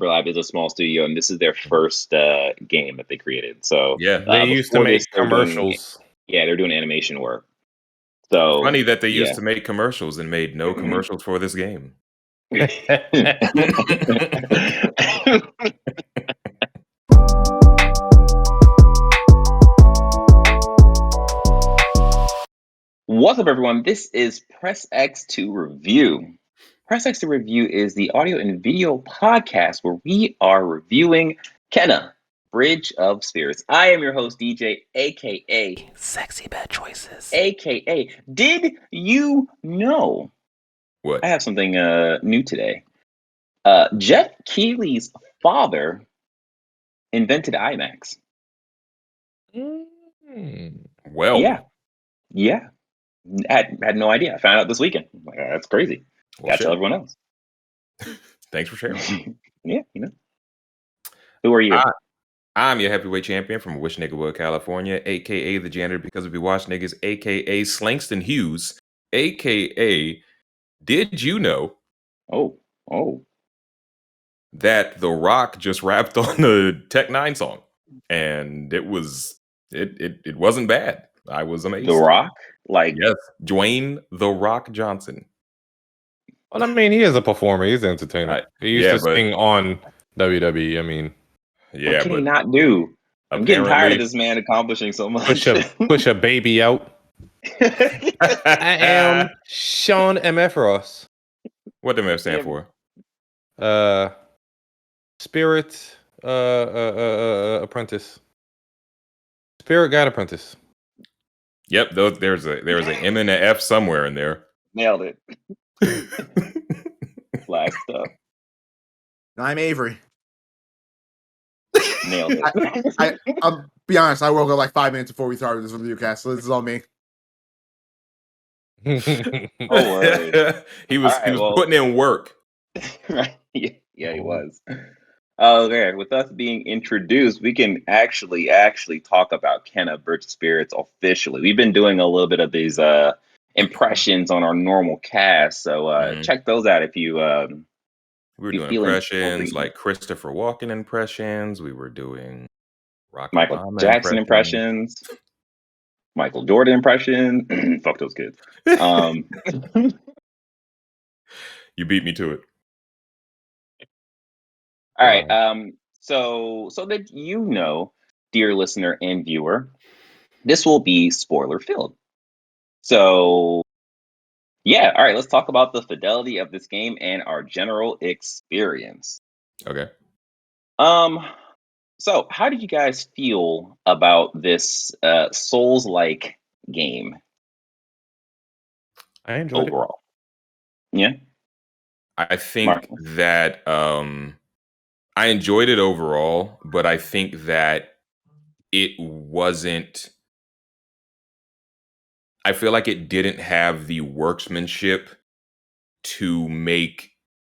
Ember Lab is a small studio, and this is their first game that they created. So Yeah, they used to before make this, they're commercials. they're doing animation work. So funny that they used to make commercials and made no commercials for this game. What's up, everyone? This is Press X to Review. Press X to Review is the audio and video podcast where we are reviewing Kenna, Bridge of Spirits. I am your host, DJ, aka Sexy Bad Choices, aka Did You Know? What? I have something new today. Jeff Keighley's father invented IMAX. Well, Yeah. Had no idea. I found out this weekend. Like, that's crazy. Gotta tell everyone else. Thanks for sharing. Yeah, Who are you? I'm your heavyweight champion from Wishniggawood, California, aka the janitor because we watch niggas, aka Slankston Hughes, aka Did You Know? Oh. That The Rock just rapped on the Tech 9 song, and it wasn't bad. I was amazed. The Rock? Yes, Dwayne The Rock Johnson. Well, I mean, he is a performer. He's an entertainer. He used to sing on WWE. I mean, what can he not do? I'm getting tired of this man accomplishing so much. Push a baby out. I am Sean MF Ross. What MF stand for? Spirit apprentice. Spirit guide apprentice. Yep, there's an M and an F somewhere in there. Nailed it. Black stuff. I'm Avery. Nailed it. I'll be honest, I woke up like 5 minutes before we started this review cast, so this is all me. He was putting in work. Right. Yeah, he was. Okay, with us being introduced, we can actually talk about Kenna Bridge of Spirits officially. We've been doing a little bit of these impressions on our normal cast, so check those out if you. We were doing impressions like Christopher Walken impressions. We were doing Michael Obama Jackson impressions. Michael Jordan impression. Fuck those kids. You beat me to it. All right. So that you know, dear listener and viewer, this will be spoiler filled. So yeah, all right, let's talk about the fidelity of this game and our general experience. Okay. So how did you guys feel about this Souls-like game? I enjoyed overall. Yeah. I think that I enjoyed it overall, but I think that it wasn't. I feel like it didn't have the workmanship to make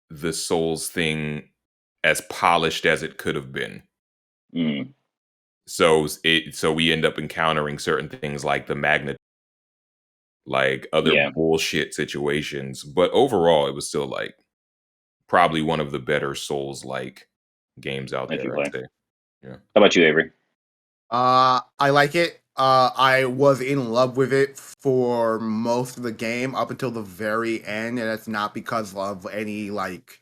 the Souls thing as polished as it could have been. So we end up encountering certain things like the magnet, like other bullshit situations. But overall, it was still like probably one of the better Souls-like games out there, I'd say. Yeah. How about you, Avery? I like it. I was in love with it for most of the game up until the very end, and that's not because of any like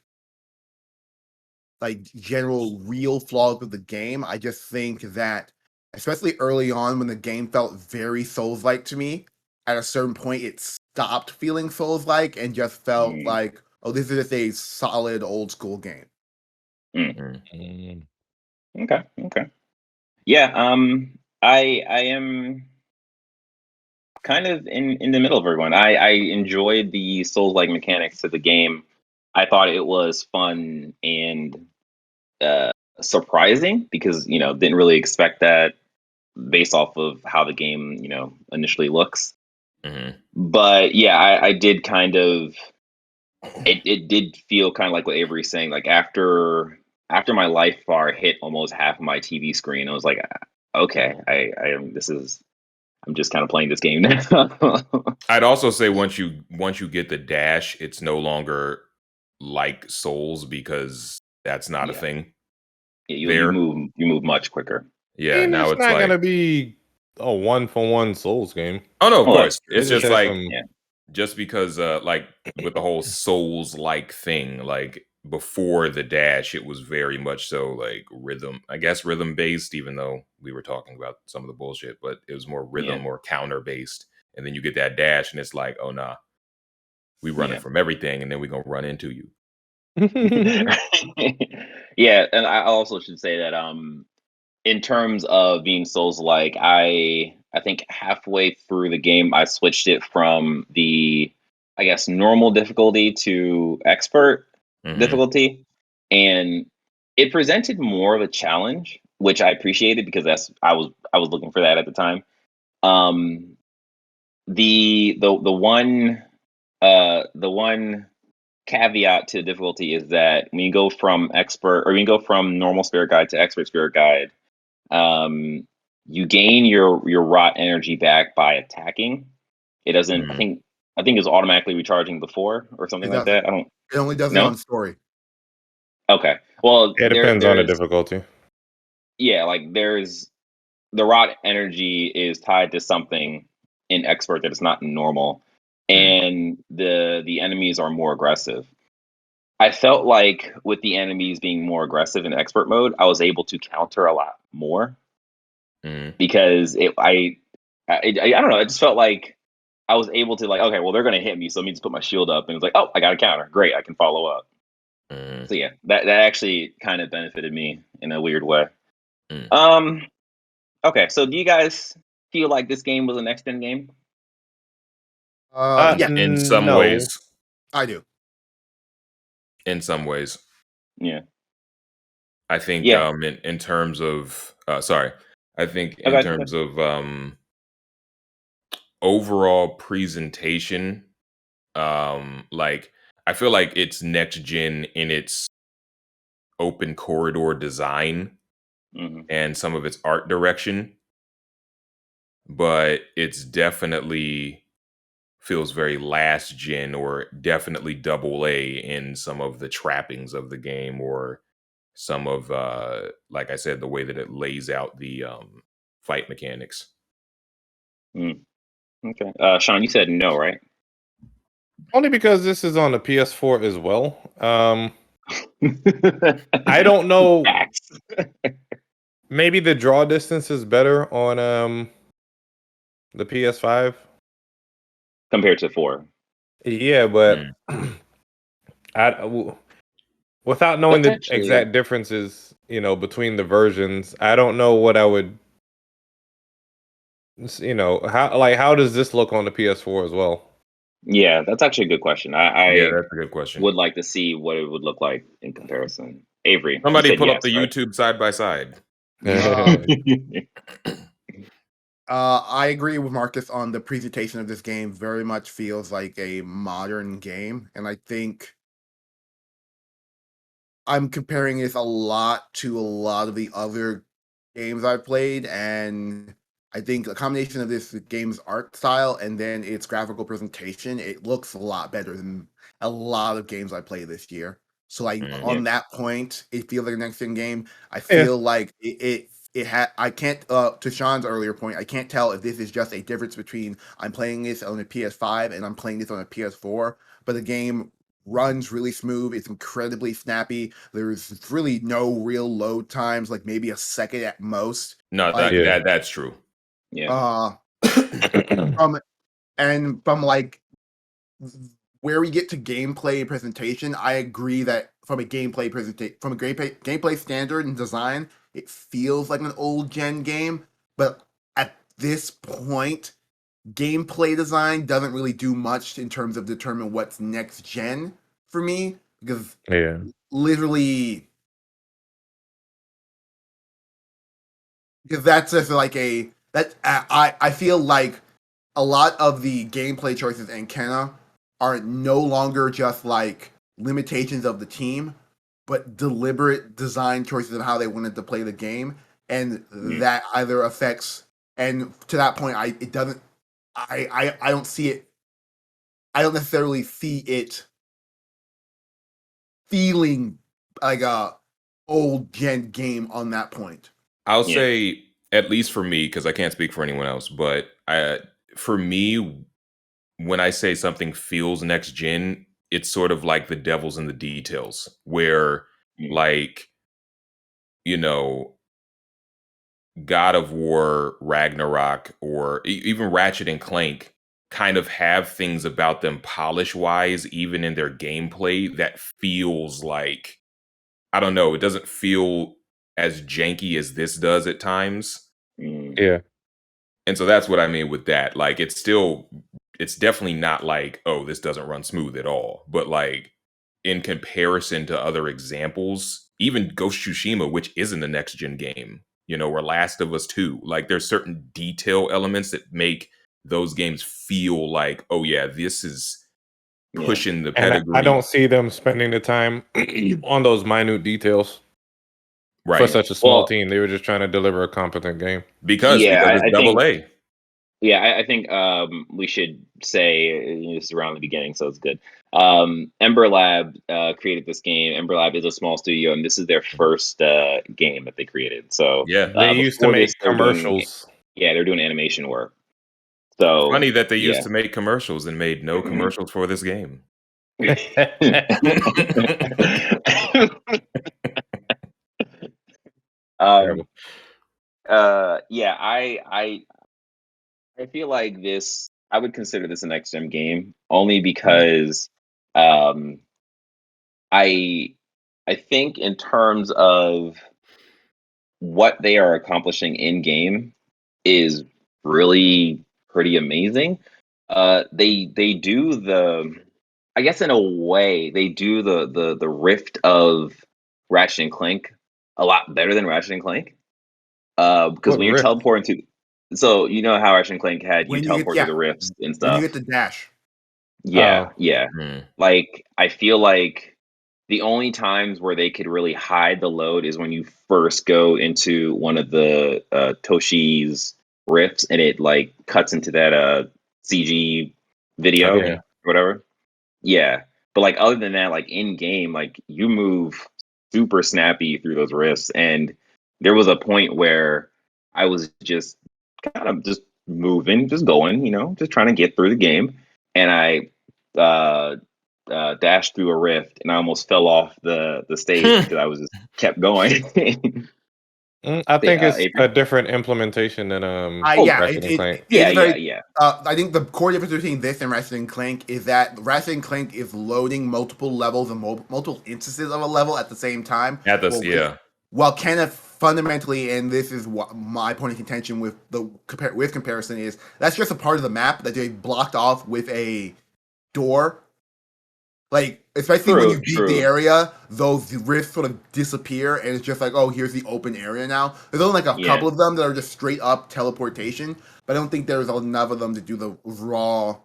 general real flaws with the game. I just think that, especially early on when the game felt very Souls-like to me, at a certain point it stopped feeling Souls-like and just felt like, oh, this is just a solid old school game. Okay. Yeah, I am kind of in the middle of everyone. I enjoyed the Souls-like mechanics of the game. I thought it was fun and surprising because, didn't really expect that based off of how the game, initially looks. But yeah, I did kind of, it did feel kind of like what Avery's saying, like after my life bar hit almost half of my TV screen, I was like, okay, I'm just kind of playing this game now. I'd also say once you get the dash, it's no longer like Souls because that's not a thing. Yeah, you move much quicker. Yeah, and now it's it's not like gonna be a 1-for-1 Souls game. oh no, of Well, course. It's It just has like some- just because like with the whole Souls like thing, like before the dash, it was very much so like rhythm, I guess rhythm based, even though we were talking about some of the bullshit, but it was more rhythm or counter based. And then you get that dash and it's like, oh nah, we running from everything and then we're gonna run into you. Yeah, and I also should say that in terms of being Souls like, I think halfway through the game I switched it from the, I guess, normal difficulty to expert difficulty, and it presented more of a challenge, which I appreciated because I was looking for that at the time. The one caveat to difficulty is that when you go from expert, or when you go from normal spirit guide to expert spirit guide, you gain your rot energy back by attacking. It doesn't. I think it's automatically recharging before or something like that. I don't. It only does it No? on story. Okay. Well, it depends on the difficulty. Yeah, like there's the rot energy is tied to something in expert that is not in normal, and the enemies are more aggressive. I felt like with the enemies being more aggressive in expert mode, I was able to counter a lot more because I don't know. It just felt like I was able to, like, okay, well, they're going to hit me, so let me just put my shield up, and it's like, oh, I got a counter. Great, I can follow up. So yeah, that actually kind of benefited me in a weird way. Okay, so do you guys feel like this game was a next gen game? Yeah, in some ways, I do. In some ways, yeah. I think in terms of I think in terms of overall presentation, like I feel like it's next gen in its open corridor design and some of its art direction, but it's definitely feels very last gen or definitely double A in some of the trappings of the game or some of like I said, the way that it lays out the fight mechanics. Okay. Sean, you said no, right? Only because this is on the PS4 as well. I don't know. Maybe the draw distance is better on the PS5 compared to 4. Yeah, but without knowing the exact differences, between the versions, I don't know what I would. How does this look on the PS4 as well? Yeah, that's actually a good question. Yeah, that's a good question. Would like to see what it would look like in comparison. Avery, somebody pull up the YouTube side by side. I agree with Marcus on the presentation of this game. Very much feels like a modern game, and I think I'm comparing this a lot to a lot of the other games I've played, and I think a combination of this game's art style and then its graphical presentation, it looks a lot better than a lot of games I played this year. So, like, on that point, it feels like a next gen game. I feel like it had. I can't. To Sean's earlier point, I can't tell if this is just a difference between I'm playing this on a PS5 and I'm playing this on a PS4. But the game runs really smooth. It's incredibly snappy. There's really no real load times, like maybe a second at most. No, like, that's true. Yeah. From like where we get to gameplay presentation, I agree that from a gameplay standard and design, it feels like an old gen game. But at this point, gameplay design doesn't really do much in terms of determine what's next gen for me, because literally, because that's just like I feel like a lot of the gameplay choices in Kenna are no longer just like limitations of the team, but deliberate design choices of how they wanted to play the game, and that either affects. And to that point, I don't see it. I don't necessarily see it feeling like a old gen game on that point. I'll say, at least for me, because I can't speak for anyone else, but for me, when I say something feels next gen, it's sort of like the devil's in the details, where like, you know, God of War, Ragnarok, or even Ratchet and Clank kind of have things about them polish wise, even in their gameplay, that feels like, I don't know, it doesn't feel as janky as this does at times. Yeah. And so that's what I mean with that. Like, it's definitely not like, oh, this doesn't run smooth at all. But like, in comparison to other examples, even Ghost Tsushima, which isn't a next gen game, or Last of Us 2, like there's certain detail elements that make those games feel like, oh yeah, this is pushing the pedigree. And I don't see them spending the time on those minute details. Right. For such a small team, they were just trying to deliver a competent game. Because it's double A. Yeah, I think we should say, this is around the beginning, so it's good. Ember Lab created this game. Ember Lab is a small studio, and this is their first game that they created. So they used to make commercials. They're doing animation work. So funny that they used to make commercials and made no commercials for this game. I feel like this, I would consider this a next gen game only because I think in terms of what they are accomplishing in game is really pretty amazing. They do I guess in a way they do the rift of Ratchet and Clank a lot better than Ratchet and Clank. Because when you're teleporting to, so you know how Ratchet and Clank had you teleport to the rifts and stuff. When you get the dash. Yeah. Like, I feel like the only times where they could really hide the load is when you first go into one of the Toshi's rifts and it like cuts into that CG video or whatever. Yeah. But like other than that, like in game, like you move super snappy through those rifts. And there was a point where I was just kind of just moving, just going, just trying to get through the game. And I dashed through a rift and I almost fell off the stage because I was just kept going. I think it's Avery. a different implementation than Ratchet and Clank. I think the core difference between this and Ratchet and Clank is that Ratchet and Clank is loading multiple levels and multiple instances of a level at the same time. Well, kind of fundamentally, and this is what my point of contention with comparison is, that's just a part of the map that they blocked off with a door. Like, especially when you beat the area, those rifts sort of disappear, and it's just like, oh, here's the open area now. There's only like a couple of them that are just straight up teleportation, but I don't think there's enough of them to do the raw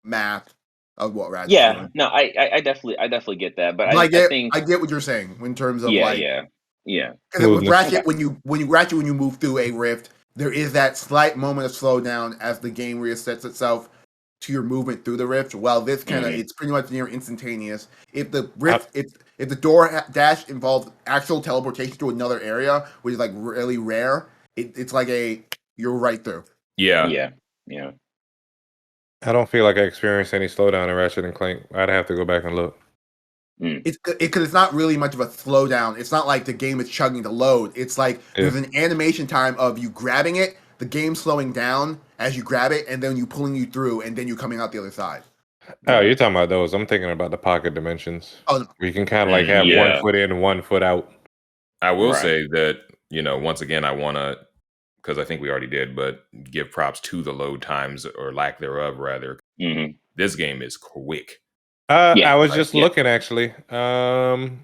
map of what Ratchet's doing. No, I definitely get that, but I get what you're saying in terms of because with Ratchet, when you move through a rift, there is that slight moment of slowdown as the game resets itself to your movement through the rift. Well, this kind of it's pretty much near instantaneous. If the rift, if the door dash involves actual teleportation to another area, which is like really rare, it's like you're right through. Yeah. I don't feel like I experienced any slowdown in Ratchet and Clank. I'd have to go back and look. It's because it's not really much of a slowdown. It's not like the game is chugging to load. It's like there's an animation time of you grabbing it, the game slowing down as you grab it, and then you pulling you through, and then you coming out the other side. Oh, you're talking about those. I'm thinking about the pocket dimensions. Oh, no. Where you can kind of like have 1 foot in, 1 foot out. I will say that, once again, I want to, because I think we already did, but give props to the load times or lack thereof, rather. This game is quick. I was just looking, actually. On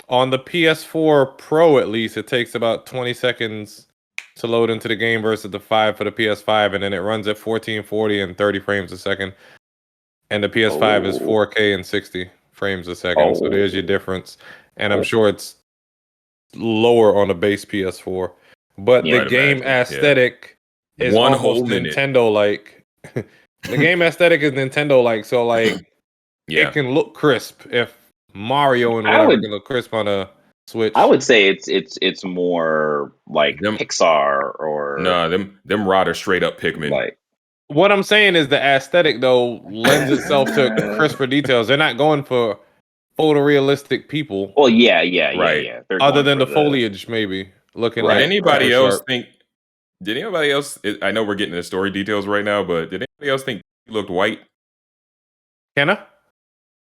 the PS4 Pro, at least, it takes about 20 seconds to load into the game versus the 5 for the PS5, and then it runs at 1440 and 30 frames a second. And the PS5 is 4K and 60 frames a second. So there's your difference. And I'm sure it's lower on the base PS4. But the game aesthetic is almost Nintendo-like. The game aesthetic is Nintendo-like, so like it can look crisp if Mario and whatever can look crisp on a Switch. I would say it's more like Pixar or them rod are straight up Pikmin. Like, what I'm saying is the aesthetic though lends itself to crisper details. They're not going for photorealistic people. Well, yeah. Other than the foliage, maybe looking like anybody else think? Did anybody else? I know we're getting the story details right now, but did anybody else think he looked white? Kenna?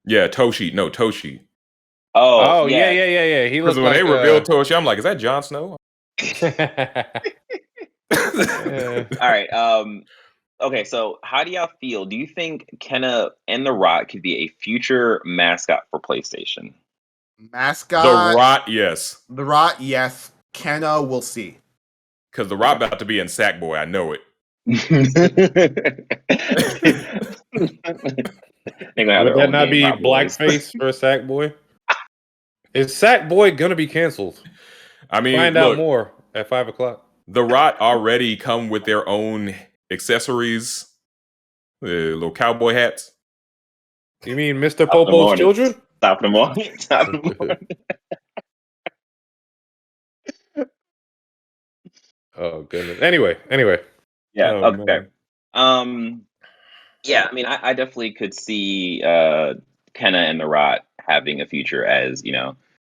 Yeah, Toshi. No, Toshi. Oh yeah. He looked when like they revealed Toshi, I'm like, is that Jon Snow? All right. Okay, so how do y'all feel? Do you think Kenna and the Rot could be a future mascot for PlayStation? Mascot? The Rot, yes. The Rot, yes. Kenna, we'll see. Because the Rot about to be in Sackboy, I know it. Would that not be blackface for Sackboy? Is Sackboy gonna be canceled? I mean, find out more at 5:00. The Rot already come with their own accessories, little cowboy hats. You mean Mr. Popo's children? Stop them all. Stop them all. Oh goodness. Anyway. Yeah. Oh, okay. Yeah. I mean, I definitely could see Kenna and the Rot having a future as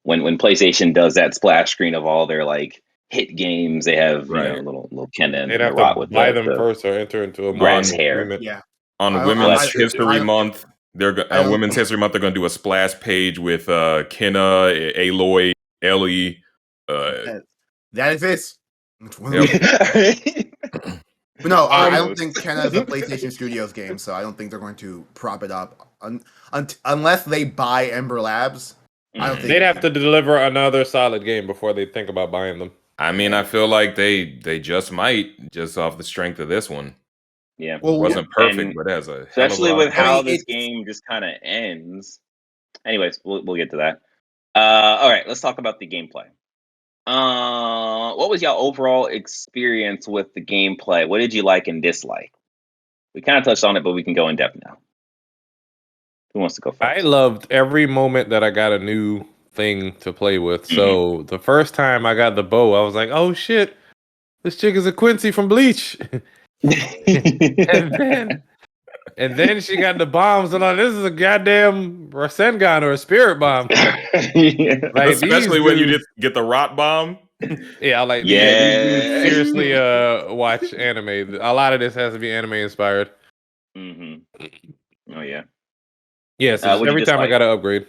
when PlayStation does that splash screen of all their like hit games, they have little Kenna and the Rot with buy them first or enter into a grass hair. agreement. Yeah. On Women's History Month, on Women's History Month, they're going to do a splash page with Kenna, Aloy, Ellie. That is it. No, I don't think Kenna is a PlayStation Studios game, so I don't think they're going to prop it up unless they buy Ember Labs. I don't think they'd have to deliver another solid game before they think about buying them. I mean, I feel like they just might, just off the strength of this one. Yeah, well, it wasn't perfect, but as a especially with how this game just kind of ends. Anyways, we'll get to that. All right, let's talk about the gameplay. What was y'all overall experience with the gameplay? What did you like and dislike? We kind of touched on it, but we can go in depth now. Who wants to go first? I loved every moment that I got a new thing to play with. So the first time I got the bow, I was like, "Oh shit, this chick is a Quincy from Bleach." and then she got the bombs, and this is a goddamn Rasengan or a spirit bomb. Like, especially when you just get the Rot bomb. Yeah, these dudes seriously watch anime. A lot of this has to be anime inspired. Oh yeah. Yes, every time I got to upgrade.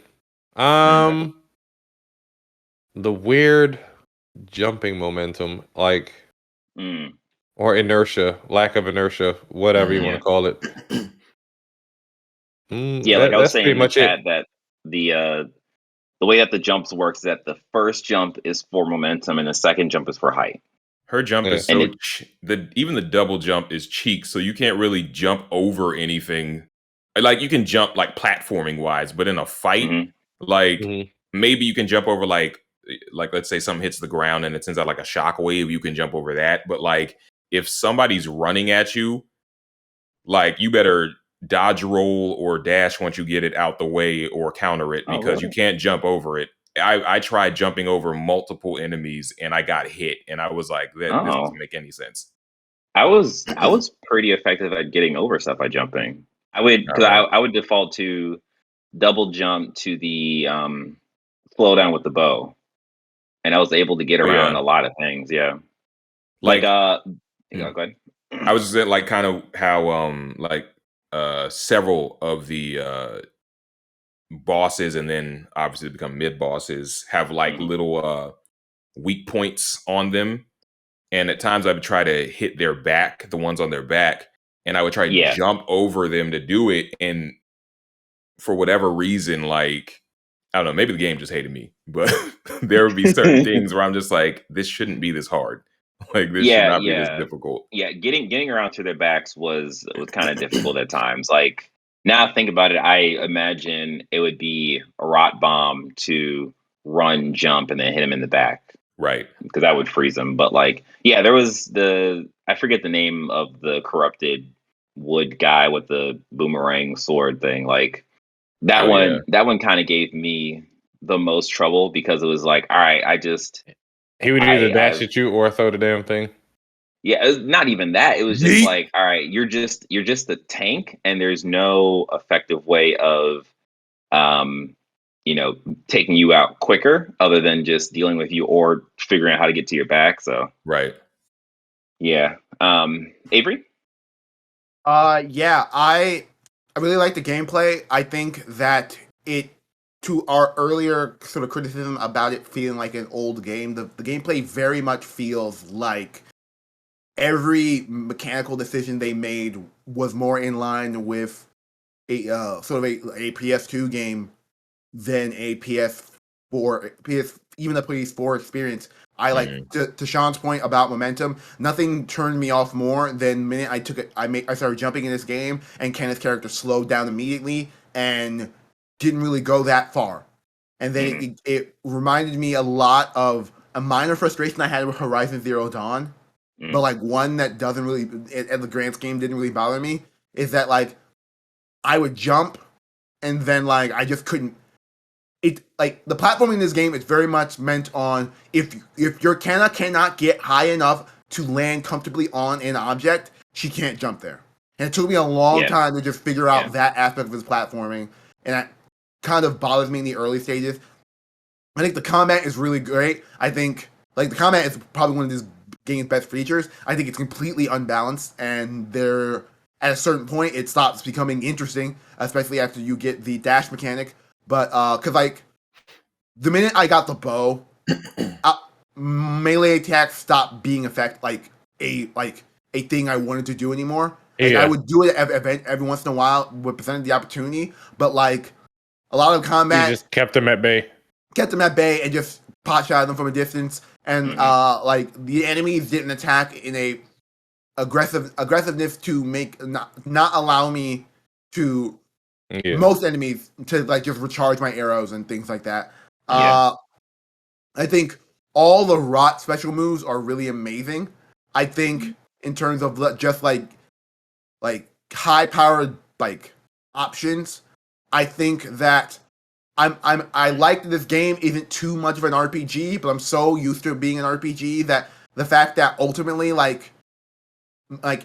The weird jumping momentum, or inertia, lack of inertia, whatever you want to call it. I was saying in the chat that the way that the jumps works is that the first jump is for momentum and the second jump is for height. Her jump is so even the double jump is cheek, so you can't really jump over anything. Like you can jump like platforming wise, but in a fight, maybe you can jump over like let's say something hits the ground and it sends out like a shockwave, you can jump over that. But like if somebody's running at you, like you better dodge roll or dash once you get it out the way or counter it because you can't jump over it. I tried jumping over multiple enemies and I got hit and I was like, this doesn't make any sense. I was pretty effective at getting over stuff by jumping. I would default to double jump to the slow down with the bow, and I was able to get around a lot of things. Yeah, go ahead. I was just like kind of how several of the bosses and then obviously become mid bosses have like little weak points on them, and at times I would try to hit their back, the ones on their back. And I would try to jump over them to do it. And for whatever reason, like, I don't know, maybe the game just hated me. But there would be certain things where I'm just like, this shouldn't be this hard. Like, this should not be this difficult. Yeah, getting around to their backs was kind of difficult at times. Like, now think about it, I imagine it would be a Rot bomb to run, jump, and then hit him in the back. Right. Because that would freeze him. But, like, yeah, there was I forget the name of the corrupted wood guy with the boomerang sword thing. Like, That one kind of gave me the most trouble because it was like, all right, he would either dash at you or throw the damn thing. Yeah, it was not even that. It was just like, all right, you're just a tank, and there's no effective way of, taking you out quicker other than just dealing with you or figuring out how to get to your back. So right, yeah. Avery. Yeah, I really like the gameplay. I think that to our earlier sort of criticism about it feeling like an old game, the gameplay very much feels like every mechanical decision they made was more in line with a sort of a PS2 game than a even the PS4 experience. I like to Sean's point about momentum. Nothing turned me off more than the minute I took it. I started jumping in this game, and Kenneth's character slowed down immediately and didn't really go that far. And then it reminded me a lot of a minor frustration I had with Horizon Zero Dawn, but like one that doesn't really, at the grand scheme, didn't really bother me. Is that like I would jump, and then like I just couldn't. It like the platforming in this game is very much meant on if your Kenna cannot get high enough to land comfortably on an object, she can't jump there. And it took me a long time to just figure out that aspect of this platforming, and that kind of bothers me in the early stages. I think the combat is really great. I think like the combat is probably one of this game's best features. I think it's completely unbalanced, and there at a certain point it stops becoming interesting, especially after you get the dash mechanic. But because like the minute I got the bow, melee attacks stopped being a thing I wanted to do anymore. Like I would do it every once in a while when presented the opportunity, but like a lot of combat, you just kept them at bay. Kept them at bay and just pot shot them from a distance, and like the enemies didn't attack in a aggressiveness to make not allow me to. Most enemies to like just recharge my arrows and things like that. I think all the rot special moves are really amazing. I think in terms of just like high powered like options, I think that I like that this game isn't too much of an RPG, but I'm so used to it being an RPG that the fact that ultimately like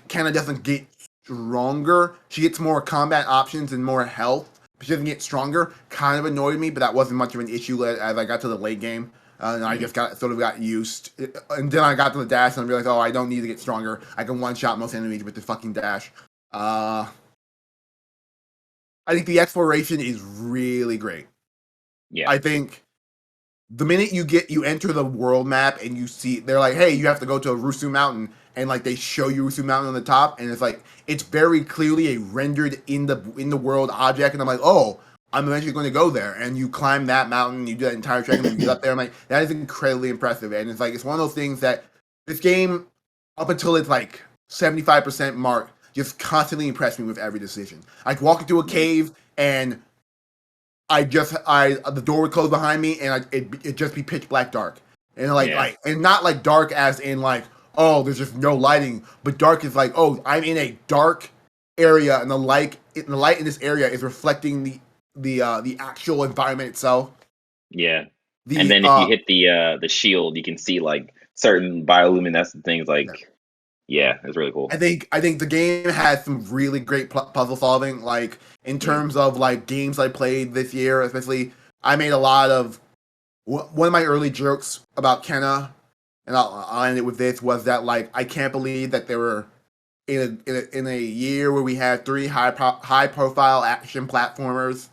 Kenna doesn't get stronger. She gets more combat options and more health. She doesn't get stronger. Kind of annoyed me, but that wasn't much of an issue as I got to the late game. And I just got used. And then I got to the dash and I realized, oh, I don't need to get stronger. I can one-shot most enemies with the fucking dash. I think the exploration is really great. Yeah. I think the minute you enter the world map and you see, they're like, hey, you have to go to Rusu Mountain. And like they show you Rusu Mountain on the top, and it's like it's very clearly a rendered in the world object, and I'm like, oh, I'm eventually going to go there. And you climb that mountain, you do that entire trek, and you get up there. I'm like, that is incredibly impressive, and it's like it's one of those things that this game, up until it's like 75% mark, just constantly impressed me with every decision. I'd walk into a cave and the door would close behind me, and it'd just be pitch black dark, and like and not like dark as in like, oh, there's just no lighting, but dark is like, oh, I'm in a dark area, and the light in this area is reflecting the actual environment itself. Yeah, and then if you hit the shield, you can see like certain bioluminescent things. Like, yeah, it's really cool. I think the game has some really great puzzle solving. Like in terms of like games I played this year, especially, I made a lot of one of my early jokes about Kenna. And I'll end it with this, was that like I can't believe that there were in a year where we had 3 high profile action platformers,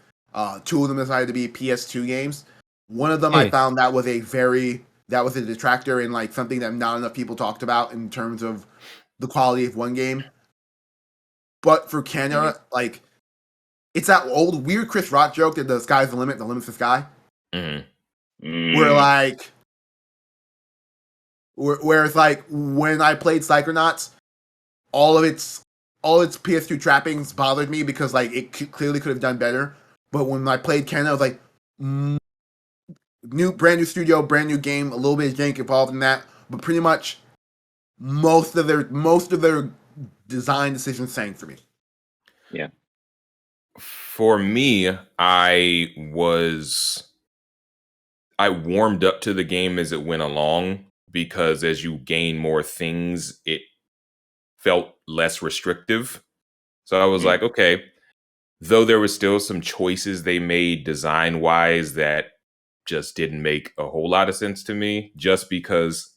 2 of them decided to be PS2 games. One of them I found that was a detractor and like something that not enough people talked about in terms of the quality of one game. But for Kenna, like it's that old weird Chris Rock joke that the sky's the limit's the sky. Where like whereas like when I played Psychonauts, all its PS2 trappings bothered me because like it clearly could have done better. But when I played Kenna, I was like, brand new studio, brand new game, a little bit of jank involved in that, but pretty much most of their design decisions sang for me. Yeah. For me, I warmed up to the game as it went along, because as you gain more things, it felt less restrictive. So I was like, okay, though there was still some choices they made design-wise that just didn't make a whole lot of sense to me, just because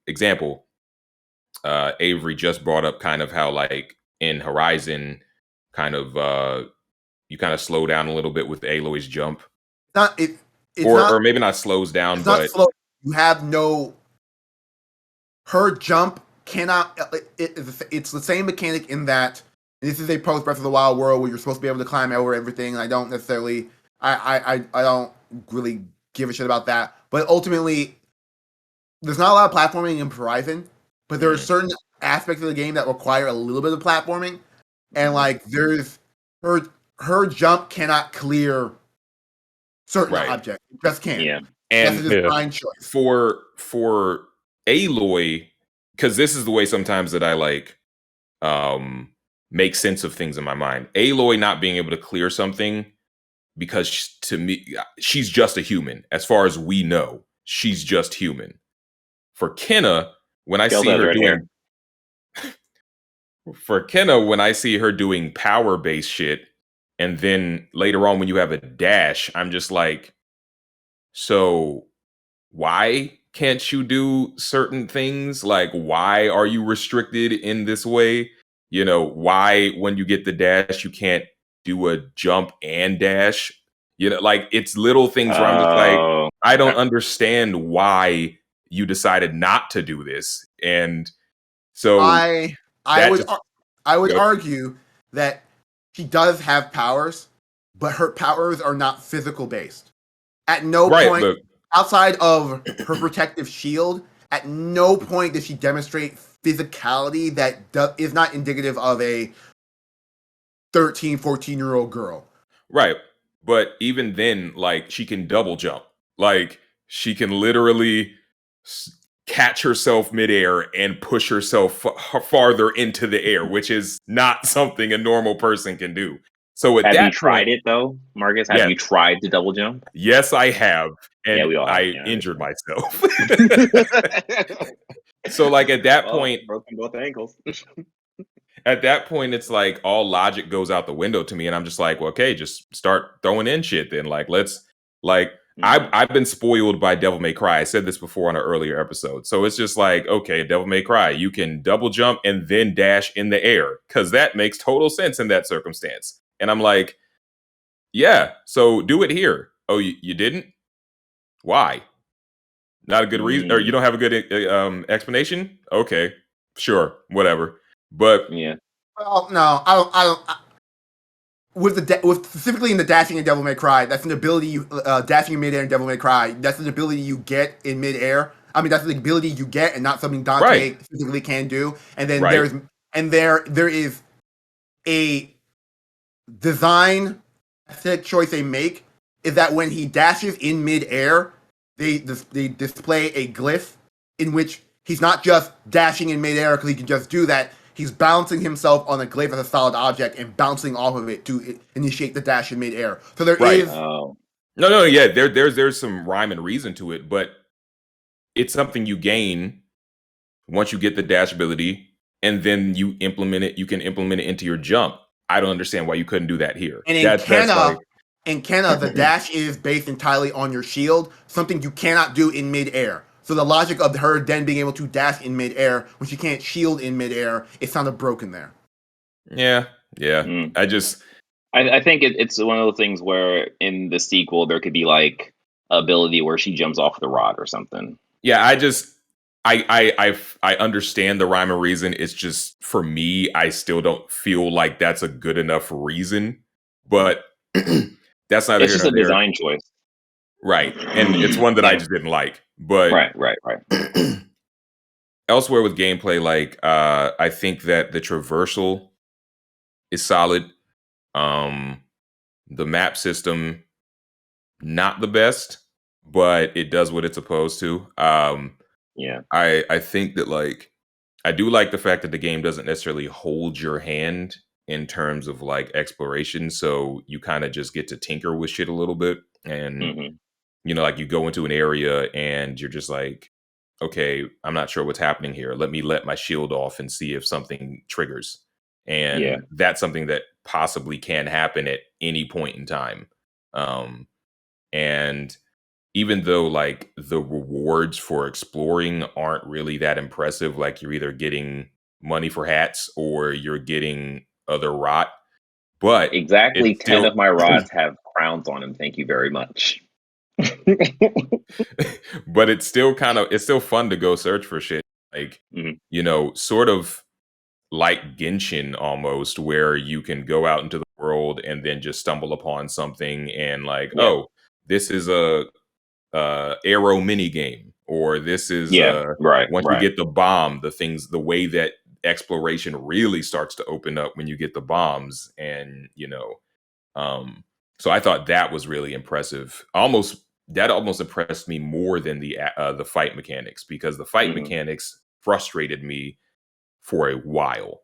example, Avery just brought up kind of how, like, in Horizon, kind of you kind of slow down a little bit with Aloy's jump. Or maybe not slows down, it's but not slow. You have no. Her jump cannot. It's the same mechanic in that this is a post Breath of the Wild world where you're supposed to be able to climb over everything. And I don't necessarily. I don't really give a shit about that. But ultimately, there's not a lot of platforming in Horizon, but there are certain aspects of the game that require a little bit of platforming, and like there's her jump cannot clear certain objects. It just can't. Yeah. And that's a design choice. For Aloy, because this is the way sometimes that I like make sense of things in my mind. Aloy not being able to clear something, because to me, she's just a human. As far as we know, she's just human. For Kenna, when I see her doing when I see her doing power-based shit, and then later on when you have a dash, I'm just like, so why can't you do certain things? Like, why are you restricted in this way? You know, why when you get the dash, you can't do a jump and dash? You know, like, it's little things where I'm just like, I don't understand why you decided not to do this. And so I would argue that she does have powers, but her powers are not physical based. At no point, outside of her protective shield, at no point does she demonstrate physicality that is not indicative of a 13, 14-year-old girl. Right. But even then, like, she can double jump. Like, she can literally catch herself midair and push herself farther into the air, which is not something a normal person can do. So at have that you tried point, it though, Marcus? Have you tried to double jump? Yes, I have, and we all have. I injured myself. So, like, at that point, broken both ankles. At that point, it's like all logic goes out the window to me, and I'm just like, well, okay, just start throwing in shit then. Like, let's like. I've been spoiled by Devil May Cry. I said this before on an earlier episode. So it's just like, okay, Devil May Cry, you can double jump and then dash in the air, because that makes total sense in that circumstance. And I'm like, yeah, so do it here. Oh, you didn't? Why? Not a good reason, or you don't have a good explanation? Okay, sure, whatever. But yeah, well, no, I don't. With specifically in the dashing in Devil May Cry, that's an ability you dashing in midair in Devil May Cry. That's an ability you get in midair. I mean, that's an ability you get, and not something Dante physically can do. And then there is a design choice they make is that when he dashes in midair, they display a glyph in which he's not just dashing in midair because he can just do that. He's bouncing himself on a glyph as a solid object and bouncing off of it to initiate the dash in midair. So there is there's some rhyme and reason to it, but it's something you gain once you get the dash ability, and then you implement it. You can implement it into your jump. I don't understand why you couldn't do that here. And in Kenna, the dash is based entirely on your shield, something you cannot do in midair. So the logic of her then being able to dash in midair when she can't shield in midair, it sounded broken there. Yeah. I think it's one of those things where in the sequel there could be like ability where she jumps off the rod or something. Yeah, I understand the rhyme and reason. It's just, for me, I still don't feel like that's a good enough reason. But that's not. It's just a design choice, right? And it's one that I just didn't like. But right. Elsewhere with gameplay, like I think that the traversal is solid. The map system, not the best, but it does what it's supposed to. I think that, like, I do like the fact that the game doesn't necessarily hold your hand in terms of like exploration. So you kind of just get to tinker with shit a little bit. And, like you go into an area and you're just like, okay, I'm not sure what's happening here. Let me let my shield off and see if something triggers. And that's something that possibly can happen at any point in time. And even though like the rewards for exploring aren't really that impressive, like you're either getting money for hats or you're getting other rot, but exactly it's 10 still of my rods have crowns on them. Thank you very much. but it's still fun to go search for shit, like sort of like Genshin almost, where you can go out into the world and then just stumble upon something and like, oh, this is a arrow mini game, or this is once you get the bomb, the way that exploration really starts to open up when you get the bombs. And so I thought that was really impressive. That almost impressed me more than the fight mechanics, because the fight mechanics frustrated me for a while.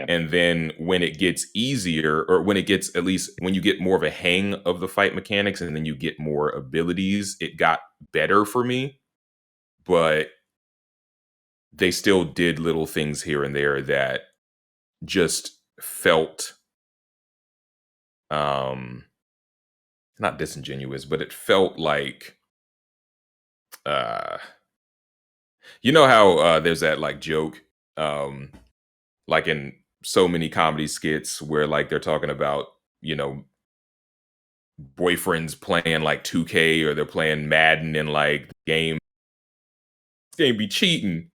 And then when it gets easier, or when you get more of a hang of the fight mechanics and then you get more abilities, it got better for me. But they still did little things here and there that just felt not disingenuous, but it felt like how there's that like joke like in so many comedy skits where like they're talking about boyfriends playing like 2K or they're playing Madden and like the game be cheating.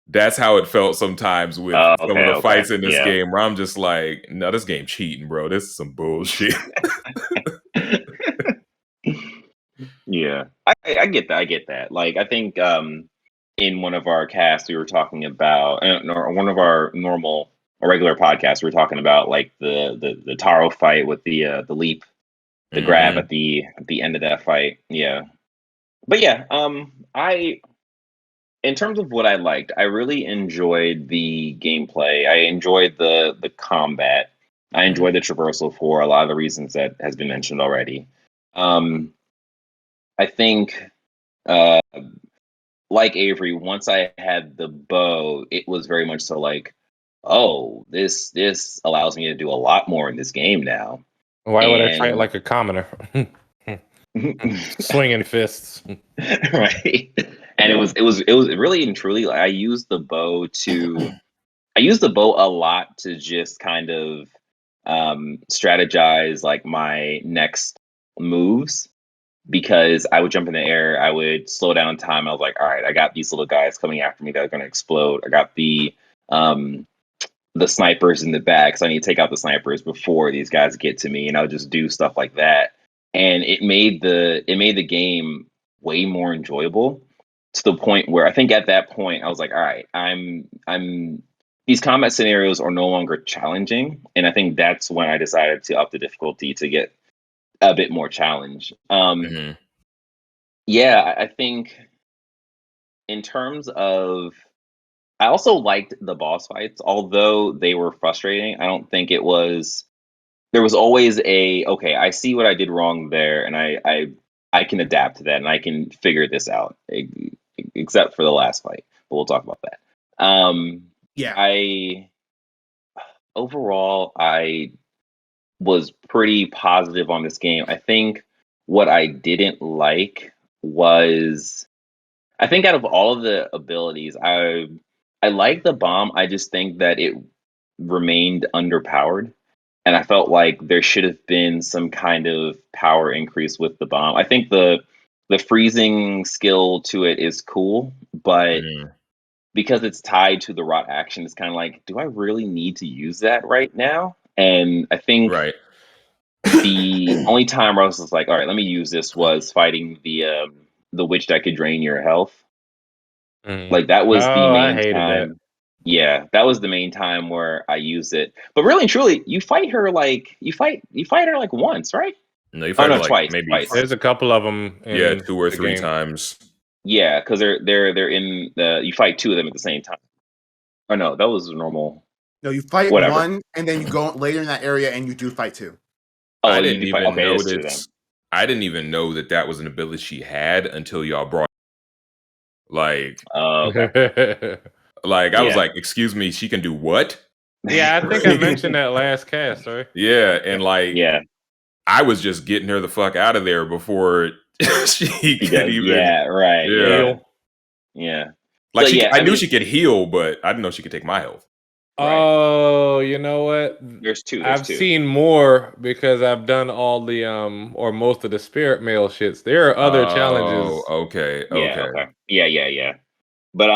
That's how it felt sometimes with some of the fights in this game, where I'm just like, no, this game cheating, bro. This is some bullshit. Yeah, I get that. I get that. Like, I think in one of our casts we were talking about, or one of our normal or regular podcasts, we were talking about like the Taro fight with the leap, the grab at the end of that fight. Yeah, but yeah, in terms of what I liked, I really enjoyed the gameplay. I enjoyed the combat. I enjoyed the traversal for a lot of the reasons that has been mentioned already. I think, like Avery, once I had the bow, it was very much so like, oh, this allows me to do a lot more in this game now. Why would I fight like a commoner? Swinging fists, right? And it was really and truly. I used the bow a lot to just kind of strategize like my next moves, because I would jump in the air, I would slow down time. I was like, all right, I got these little guys coming after me that are going to explode. I got the snipers in the back, so I need to take out the snipers before these guys get to me, and I'll just do stuff like that. And it made the game way more enjoyable, to the point where I think at that point I was like, all right, I'm these combat scenarios are no longer challenging, and I think that's when I decided to up the difficulty to get a bit more challenge. Yeah, I think in terms of, I also liked the boss fights, although they were frustrating. I don't think there was always okay, I see what I did wrong there, and I can adapt to that, and I can figure this out, except for the last fight, but we'll talk about that. Overall, I was pretty positive on this game. I think what I didn't like was, I think out of all of the abilities, I like the bomb. I just think that it remained underpowered, and I felt like there should have been some kind of power increase with the bomb. I think the freezing skill to it is cool, but because it's tied to the rot action, it's kind of like, do I really need to use that right now? And I think the only time where I was just like, all right, let me use this, was fighting the witch that could drain your health. Like, that was the main time. That. Yeah, that was the main time where I used it. But really and truly, you fight her like once, right? No, you fight her like twice. Maybe there's a couple of them. In 2 or 3 times. Yeah, because they're in the. You fight 2 of them at the same time. Oh no, that was normal. No, you fight Whatever. one, and then you go later in that area, and you do fight two. Oh, I you didn't do fight. even Okay, know it's two then. I didn't even know that was an ability she had until y'all brought. Like, Okay. like I was like, excuse me, she can do what? Yeah, I think I mentioned that last cast, right? Yeah, and like, Yeah. I was just getting her the fuck out of there before she could does. even. Yeah. Right. Yeah. Yeah. Like So, I knew mean, she could heal, but I didn't know she could take my health. Right. Oh, you know what? There's two. I've seen more because I've done all the or most of the spirit mail shits. There are other challenges. Okay. Yeah. Okay. Yeah. But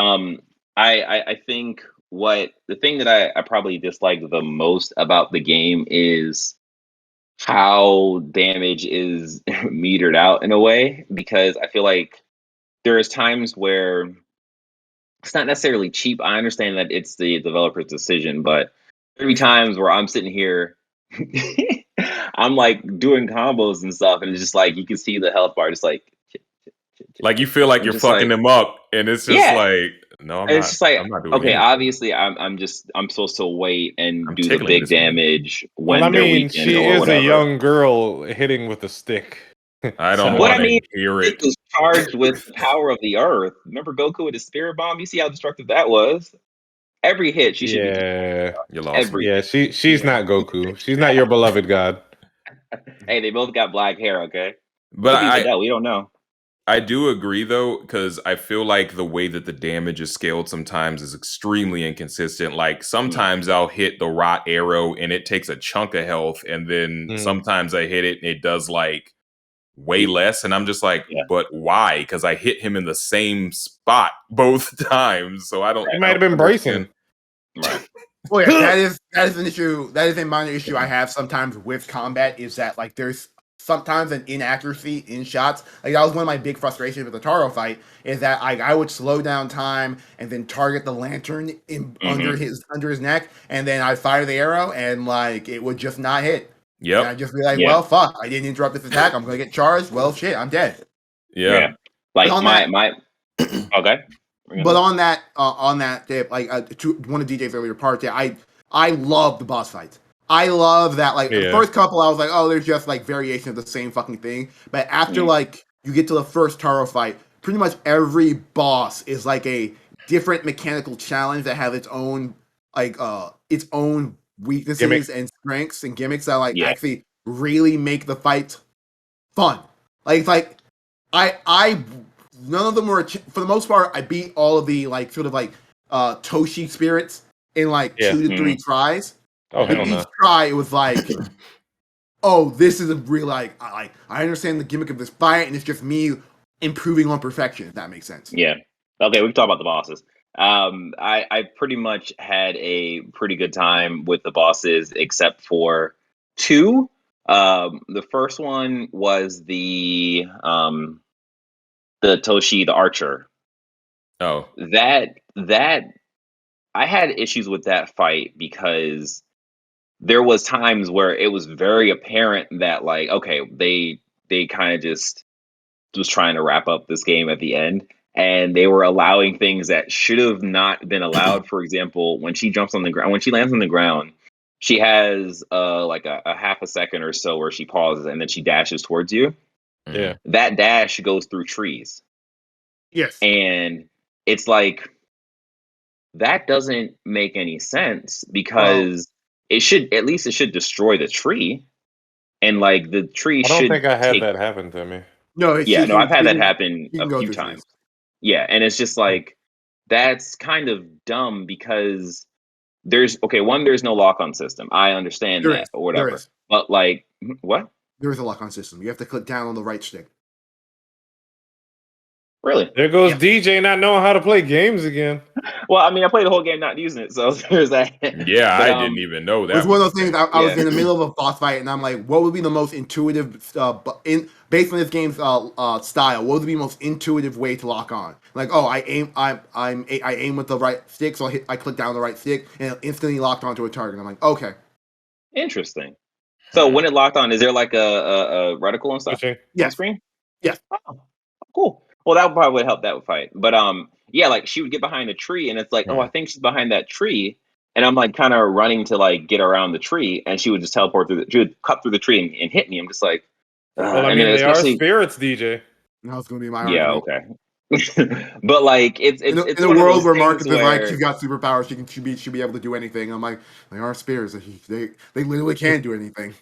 I think the thing that I probably dislike the most about the game is how damage is metered out in a way, because I feel like there's times where it's not necessarily cheap. I understand that it's the developer's decision, but there'll be times where I'm sitting here, I'm like doing combos and stuff, and it's just like you can see the health bar, just like you feel like you're fucking them up, and it's just like, no, I'm and it's not. just like, I'm not doing okay, anything. obviously, I'm supposed to wait and I'm do the tickling big this woman. damage Well, when I they're mean, weakened she or is whatever. a young girl hitting with a stick. I don't So- What I want to mean, hear it it. was charged with the power of the earth. Remember Goku with his spirit bomb? You see how destructive that was? Every hit, she should be Yeah, You lost me. every. yeah. She's not Goku. She's not your beloved god. Hey, they both got black hair. Okay, But could be Videl. We don't know. I do agree though, because I feel like the way that the damage is scaled sometimes is extremely inconsistent. Like sometimes I'll hit the rot arrow and it takes a chunk of health, and then sometimes I hit it and it does like way less, and I'm just like, but why? Because I hit him in the same spot both times, so I don't. He might have been bracing. Right. Well, yeah, that is an issue. That is a minor issue I have sometimes with combat. Is that like there's sometimes an inaccuracy in shots. Like that was one of my big frustrations with the Taro fight. Is that I would slow down time and then target the lantern under his neck, and then I fire the arrow and like it would just not hit. Yep. And I'd just be like, well, fuck, I didn't interrupt this attack. I'm gonna get charged. Well, shit, I'm dead. Yeah. Like my. Okay. But on that tip, like to one of DJ's earlier parts, I love the boss fights. I love that. Like the first couple, I was like, oh, there's just like variation of the same fucking thing. But after like you get to the first Taro fight, pretty much every boss is like a different mechanical challenge that have its own weaknesses and strengths and gimmicks that like actually really make the fight fun. Like it's like I none of them were for the most part. I beat all of the like sort of like Toshi spirits in like 2 to 3 tries. Oh hell each no! try it was like, oh, this is a real like I understand the gimmick of this fight, and it's just me improving on perfection. If that makes sense. Yeah. Okay, we can talk about the bosses. I pretty much had a pretty good time with the bosses, except for 2. The first one was the Toshi, the archer. Oh, that I had issues with that fight because there was times where it was very apparent that like, okay, they kind of just was trying to wrap up this game at the end, and they were allowing things that should have not been allowed. For example, when she jumps on the ground, when she lands on the ground, she has like a half a second or so where she pauses and then she dashes towards you. Yeah. That dash goes through trees. Yes. And it's like, that doesn't make any sense, because it should destroy the tree, and like the tree I don't should think I had that happen to me. No, I've had that happen a few times. Trees. Yeah, and it's just like, that's kind of dumb, because there's no lock-on system. I understand There that is. or whatever. There is. But like, what? There is a lock-on system. You have to click down on the right stick. Really? There goes DJ not knowing how to play games again. Well, I mean, I played the whole game not using it, so there's that. Yeah, but, I didn't even know that. It was one of those things. I was in the middle of a boss fight, and I'm like, what would be the most intuitive, based on this game's style, what would be the most intuitive way to lock on? Like, oh, I aim with the right stick, so I click down the right stick, and it instantly locked onto a target. I'm like, okay. Interesting. So when it locked on, is there like a reticle and stuff on the screen? Yes. Oh, cool. Well, that probably would help that fight. But yeah, like she would get behind a tree, and it's like, oh, I think she's behind that tree, and I'm like kind of running to like get around the tree, and she would just teleport through. She would cut through the tree and hit me. I'm just like, well, I and mean, then they are especially spirits, DJ. That was going to be my yeah, argument. okay. But like it's in a one of world those where things Marcus is like, where she's got superpowers, should be able to do anything. I'm like, they are spirits. They literally can do anything.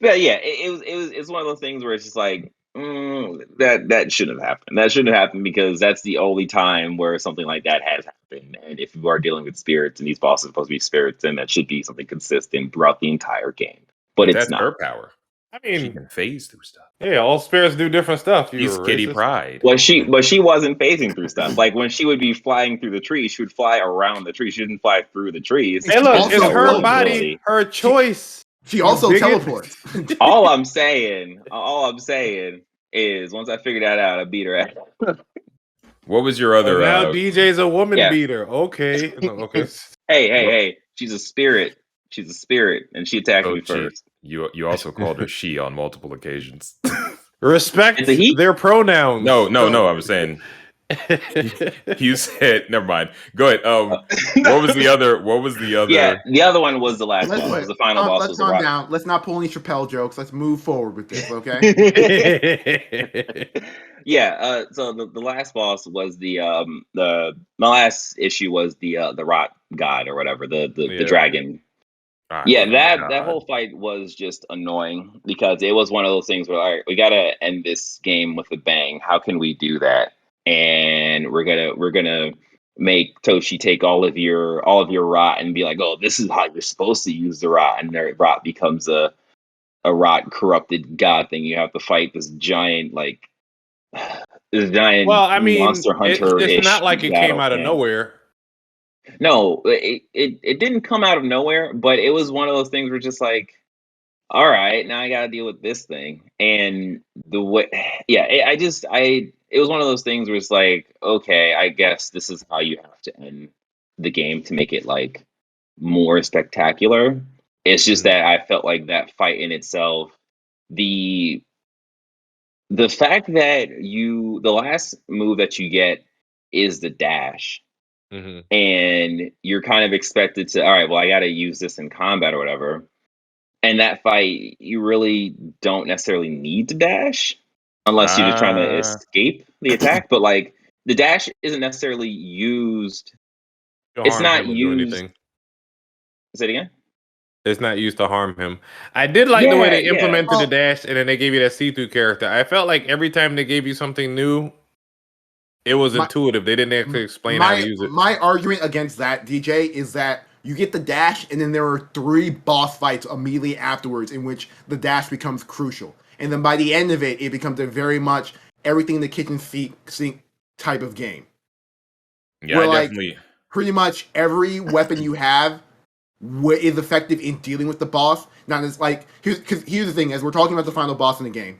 but yeah, it's one of those things where it's just like that shouldn't have happened. That shouldn't have happened because that's the only time where something like that has happened. And if you are dealing with spirits and these bosses are supposed to be spirits, then that should be something consistent throughout the entire game. But it's that's not. her power. I mean, she can phase through stuff. Yeah, all spirits do different stuff. She's Kitty Pryde. Well, she wasn't phasing through stuff. Like when she would be flying through the trees, she would fly around the trees. She didn't fly through the trees. Hey, look, it's her one body, ability. her choice. She also teleports. all I'm saying is once I figured that out, I beat her ass. What was your other? Now DJ's a woman yeah. beater. Okay, okay. Hey! She's a spirit. She's a spirit, and she attacked me first. You also called her she on multiple occasions. Respect their pronouns. No. I was saying. You said never mind. Go ahead. What was the other? Yeah, the other one was the last one. Was the final boss. Let's calm down. Let's not pull any Chappelle jokes. Let's move forward with this, okay? Yeah. So the last boss was my last issue was the rot god or whatever the dragon. That whole fight was just annoying because it was one of those things where all right, we gotta end this game with a bang. How can we do that? And we're gonna make Toshi take all of your rot and be like, oh, this is how you're supposed to use the rot, and the rot becomes a rot corrupted god thing. You have to fight this giant monster hunter. It's not like it came out of nowhere. No, it didn't come out of nowhere, but it was one of those things where just like, all right, now I gotta deal with this thing. And the way, it was one of those things where it's like, okay, I guess this is how you have to end the game to make it like more spectacular. It's just that I felt like that fight in itself, the fact that the last move that you get is the dash. And you're kind of expected to, all right, well, I got to use this in combat or whatever. And that fight, you really don't necessarily need to dash unless you're just trying to escape the attack. But like the dash isn't necessarily used. It's not used. Say it again. It's not used to harm him. I did like the way they implemented the dash, and then they gave you that see-through character. I felt like every time they gave you something new, it was intuitive. They didn't actually explain how to use it. My argument against that, DJ, is that you get the dash, and then there are 3 boss fights immediately afterwards in which the dash becomes crucial. And then by the end of it, it becomes a very much everything in the kitchen sink type of game. Yeah, where, definitely. Pretty much every weapon you have is effective in dealing with the boss. Now, it's like, here's the thing, as we're talking about the final boss in the game.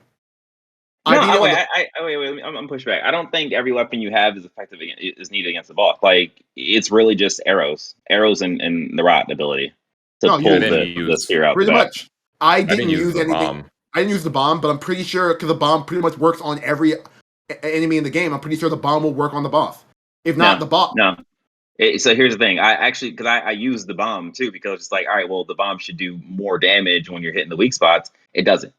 Wait, I'm push back. I don't think every weapon you have is effective is needed against the boss. Like it's really just arrows and the rot ability to pull the spear out. Pretty much, I didn't use anything. Bomb. I didn't use the bomb, but I'm pretty sure because the bomb pretty much works on every enemy in the game. I'm pretty sure the bomb will work on the boss. If not the boss, no. So here's the thing. I used the bomb too because it's like, all right, well, the bomb should do more damage when you're hitting the weak spots. It doesn't.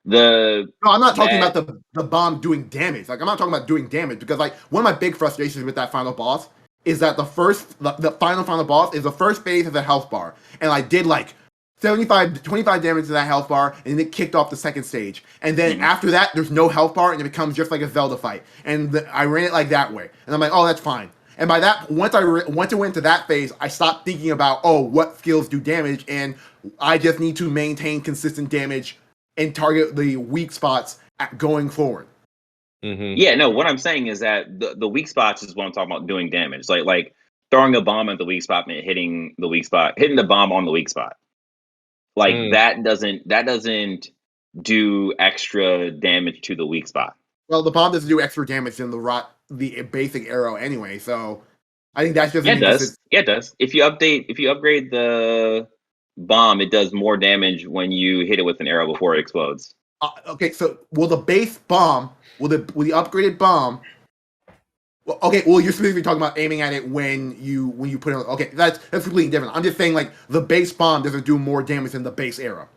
No, I'm not talking about the bomb doing damage. Like I'm not talking about doing damage because like one of my big frustrations with that final boss is that the final boss is the first phase of the health bar, and I did like 25 damage to that health bar, and then it kicked off the second stage, and then after that there's no health bar, and it becomes just like a Zelda fight, and I ran it like that way, and I'm like, oh, that's fine. And by that, once I went into that phase, I stopped thinking about what skills do damage, and I just need to maintain consistent damage and target the weak spots going forward. Yeah, no, what I'm saying is that the weak spots is what I'm talking about doing damage. Like throwing a bomb at the weak spot and hitting the bomb on the weak spot. Like that doesn't do extra damage to the weak spot. Well, the bomb doesn't do extra damage than the basic arrow anyway, so I think that's just it does. Yeah, it does. If you upgrade the bomb, it does more damage when you hit it with an arrow before it explodes. Okay, so will the base bomb, will the upgraded bomb Well, okay, well, you're specifically talking about aiming at it when you put it on. Okay, that's completely different. I'm just saying, like, the base bomb doesn't do more damage than the base arrow.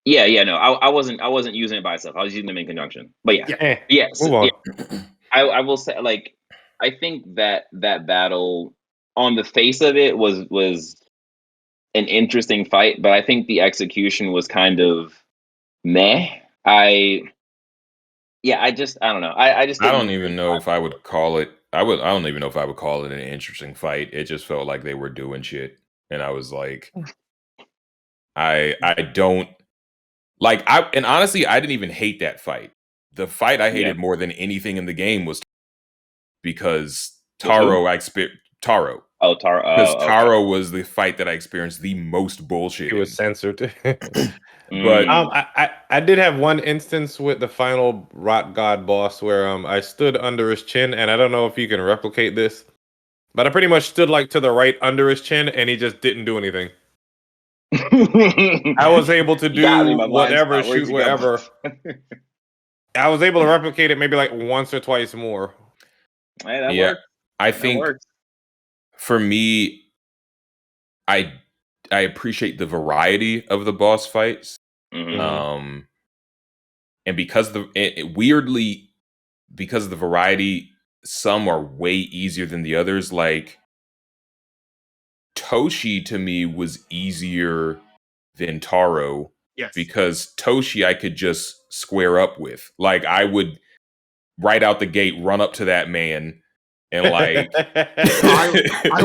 Yeah, no, I wasn't using it by itself. I was using them in conjunction. But yeah, Move on. I will say, like, I think that battle on the face of it was an interesting fight, but I think the execution was kind of meh. I don't know. I just I didn't don't even know if I would call it. I don't even know if I would call it an interesting fight. It just felt like they were doing shit, and I was like, I don't like. And honestly, I didn't even hate that fight. The fight I hated more than anything in the game was because Taro. Taro. Oh, Taro. Because Oh, Taro was the fight that I experienced the most bullshit. He was censored. But I did have one instance with the final rock god boss where I stood under his chin, and I don't know if you can replicate this, but I pretty much stood like to the right under his chin, and he just didn't do anything. I was able to do whatever, shoot wherever. I was able to replicate it maybe like once or twice more. Hey, that works. I think for me, I appreciate the variety of the boss fights. Mm-hmm. And because weirdly, because of the variety, some are way easier than the others. Like Toshi to me was easier than Taro. Yes. Because Toshi I could just square up with. Like I would right out the gate run up to that man and like I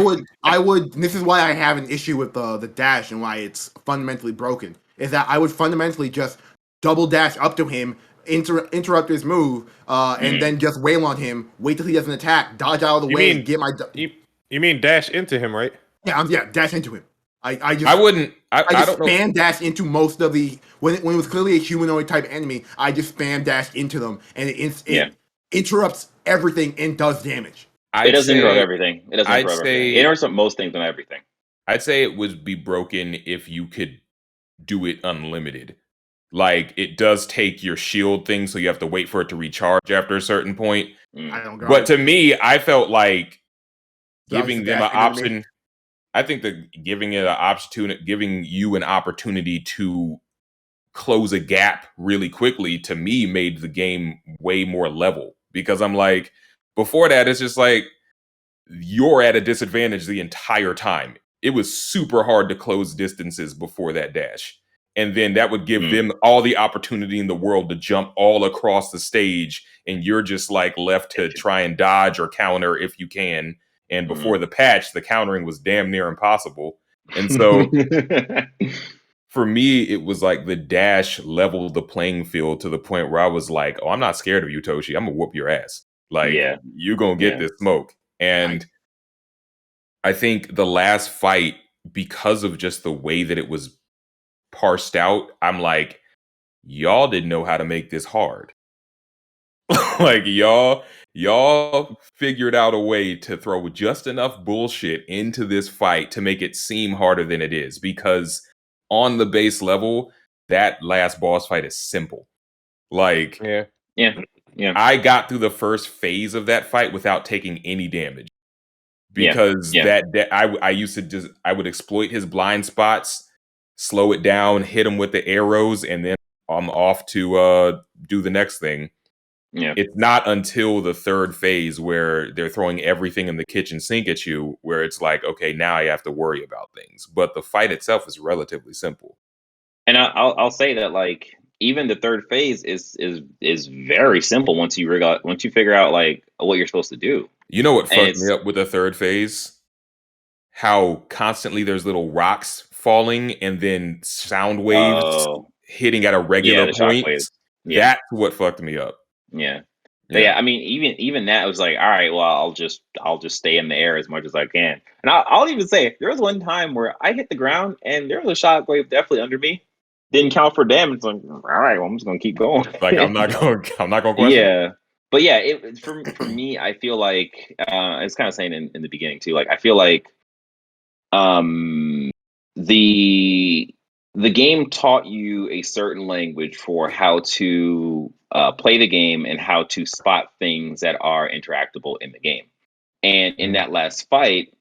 would this is why I have an issue with the dash and why it's fundamentally broken. Is that I would fundamentally just double dash up to him, interrupt his move, and then just wail on him, wait till he doesn't attack, dodge out of the way, get my you mean dash into him, right? Yeah, dash into him. I just spam dash into most of the when it was clearly a humanoid type enemy. I just spam dash into them, and it interrupts everything and does damage. It doesn't interrupt everything. It doesn't interrupt everything. It interrupts most things and everything. I'd say it would be broken if you could do it unlimited. Like it does take your shield thing, so you have to wait for it to recharge after a certain point. But to me, I felt like giving them an option. I think that giving you an opportunity to close a gap really quickly to me made the game way more level, because I'm like, before that it's just like you're at a disadvantage the entire time. It was super hard to close distances before that dash, and then that would give them all the opportunity in the world to jump all across the stage, and you're just like left to try and dodge or counter if you can. And before the patch, the countering was damn near impossible. And so for me, it was like the dash leveled the playing field to the point where I was like, oh, I'm not scared of you, Toshi. I'm going to whoop your ass. Like, you're going to get this smoke. And I think the last fight, because of just the way that it was parsed out, I'm like, y'all didn't know how to make this hard. Like y'all figured out a way to throw just enough bullshit into this fight to make it seem harder than it is, because on the base level, that last boss fight is simple. Like I got through the first phase of that fight without taking any damage, because I used to just, I would exploit his blind spots, slow it down, hit him with the arrows, and then I'm off to do the next thing. It's not until the third phase where they're throwing everything in the kitchen sink at you where it's like, okay, now I have to worry about things. But the fight itself is relatively simple. And I'll say that, like, even the third phase is very simple once you figure out like what you're supposed to do. You know what fucked me up with the third phase? How constantly there's little rocks falling and then sound waves hitting at a regular point. That's what fucked me up. Yeah, I mean, even that was like, all right, well, I'll just stay in the air as much as I can. And I'll even say there was one time where I hit the ground and there was a shockwave definitely under me. Didn't count for damage. Like, all right, well, I'm just gonna keep going. Like I'm not gonna question. Yeah, but yeah, for me, I feel like I was kind of saying in the beginning too. Like I feel like the the game taught you a certain language for how to play the game and how to spot things that are interactable in the game. And in that last fight,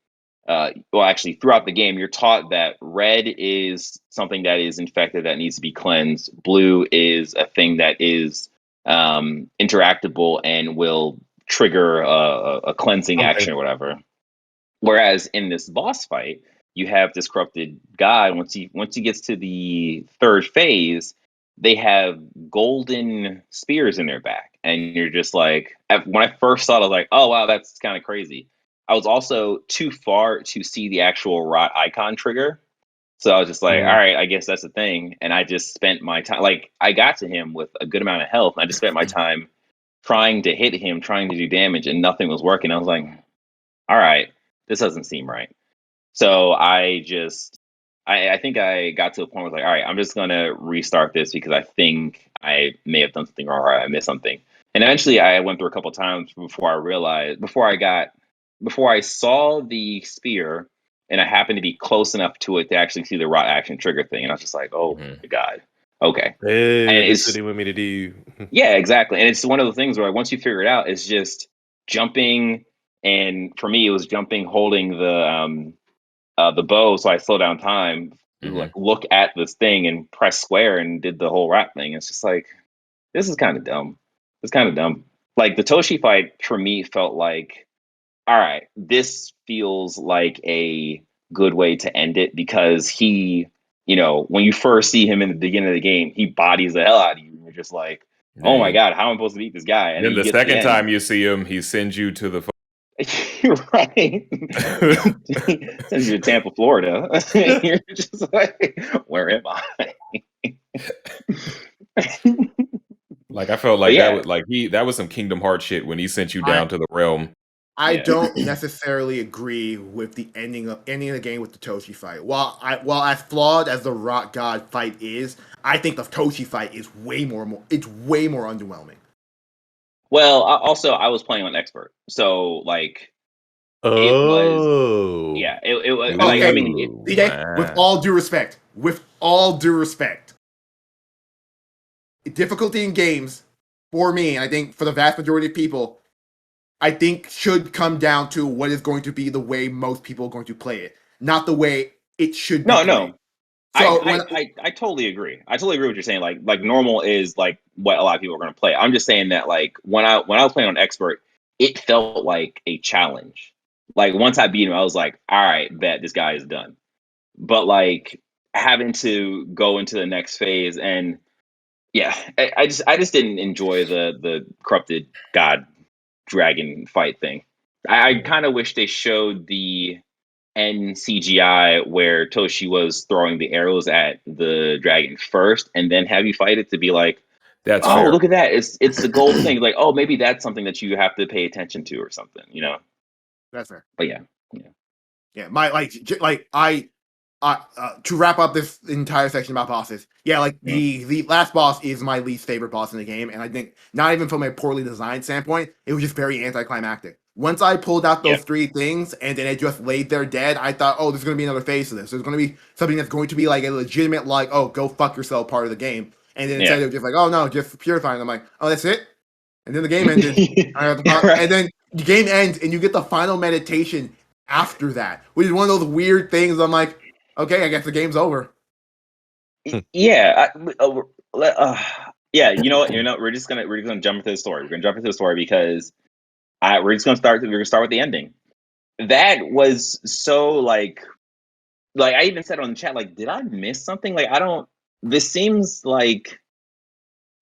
well, actually, throughout the game, you're taught that red is something that is infected that needs to be cleansed. Blue is a thing that is interactable and will trigger a cleansing action or whatever. Whereas in this boss fight, you have this corrupted god. Once he gets to the third phase, they have golden spears in their back, and you're just like, when I first saw it, I was like, oh wow, that's kind of crazy. I was also too far to see the actual rot icon trigger, so I was just like, all right, I guess that's the thing. And I just spent my time, like, I got to him with a good amount of health, and I just spent my time trying to hit him, trying to do damage, and nothing was working. I was like, all right, this doesn't seem right. So I think I got to a point where I was like, all right, I'm just gonna restart this because I think I may have done something wrong or I missed something. And eventually I went through a couple times before I saw the spear and I happened to be close enough to it to actually see the rot action trigger thing. And I was just like, oh my God. Okay. Hey, and it's what he want me to do. Yeah, exactly. And it's one of the things where once you figure it out, it's just jumping. And for me, it was jumping, holding the bow, so I slow down time, like look at this thing and press square and did the whole rap thing. It's just like, this is kind of dumb. It's kind of dumb. Like the Toshi fight for me felt like, all right, this feels like a good way to end it because he, when you first see him in the beginning of the game, he bodies the hell out of you. And you're just like, oh my God, how am I supposed to beat this guy? And then the second time you see him, he sends you to the right. Sends you to Tampa, Florida. You're just like, where am I? Like I felt like that was some Kingdom Hearts shit when he sent you down to the realm. I don't necessarily agree with the ending of the game with the Toshi fight. While as flawed as the Rock God fight is, I think the Toshi fight is way more underwhelming. Well, also I was playing on expert, so like it was it was like, I mean, with all due respect, difficulty in games for me, and I think for the vast majority of people, I think should come down to what is going to be the way most people are going to play it, not the way it should be. No. So I totally agree. I totally agree with what you're saying. Like normal is like what a lot of people are going to play. I'm just saying that like when I was playing on expert, it felt like a challenge. Like once I beat him, I was like, all right, bet this guy is done. But like having to go into the next phase, and I just didn't enjoy the corrupted god dragon fight thing. I kind of wish they showed the end CGI where Toshi was throwing the arrows at the dragon first, and then have you fight it to be like, that's fair. Look at that! It's the gold thing. Like, oh, maybe that's something that you have to pay attention to or something. That's fair. But yeah. To wrap up this entire section about bosses, the last boss is my least favorite boss in the game, and I think not even from a poorly designed standpoint, it was just very anticlimactic. Once I pulled out those three things and then it just laid there dead, I thought, oh, there's going to be another phase to this. There's going to be something that's going to be like a legitimate, like, oh, go fuck yourself part of the game. And then instead of just like, oh no, just purifying. I'm like, oh, that's it? And then the game ended. And then the game ends and you get the final meditation after that, which is one of those weird things. I'm like, okay, I guess the game's over. Yeah, you know what? We're just gonna jump into the story. We're gonna jump into the story because we're gonna start with the ending. That was so like I even said on the chat, like, did I miss something? Like, this seems like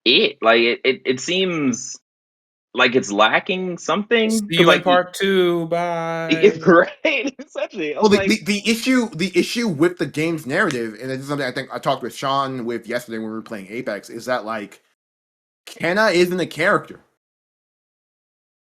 it seems like it's lacking something. See you in part 2. Bye. Right. Essentially. Well, the issue with the game's narrative, and this is something I think I talked with Sean with yesterday when we were playing Apex, is that like Kenna isn't a character.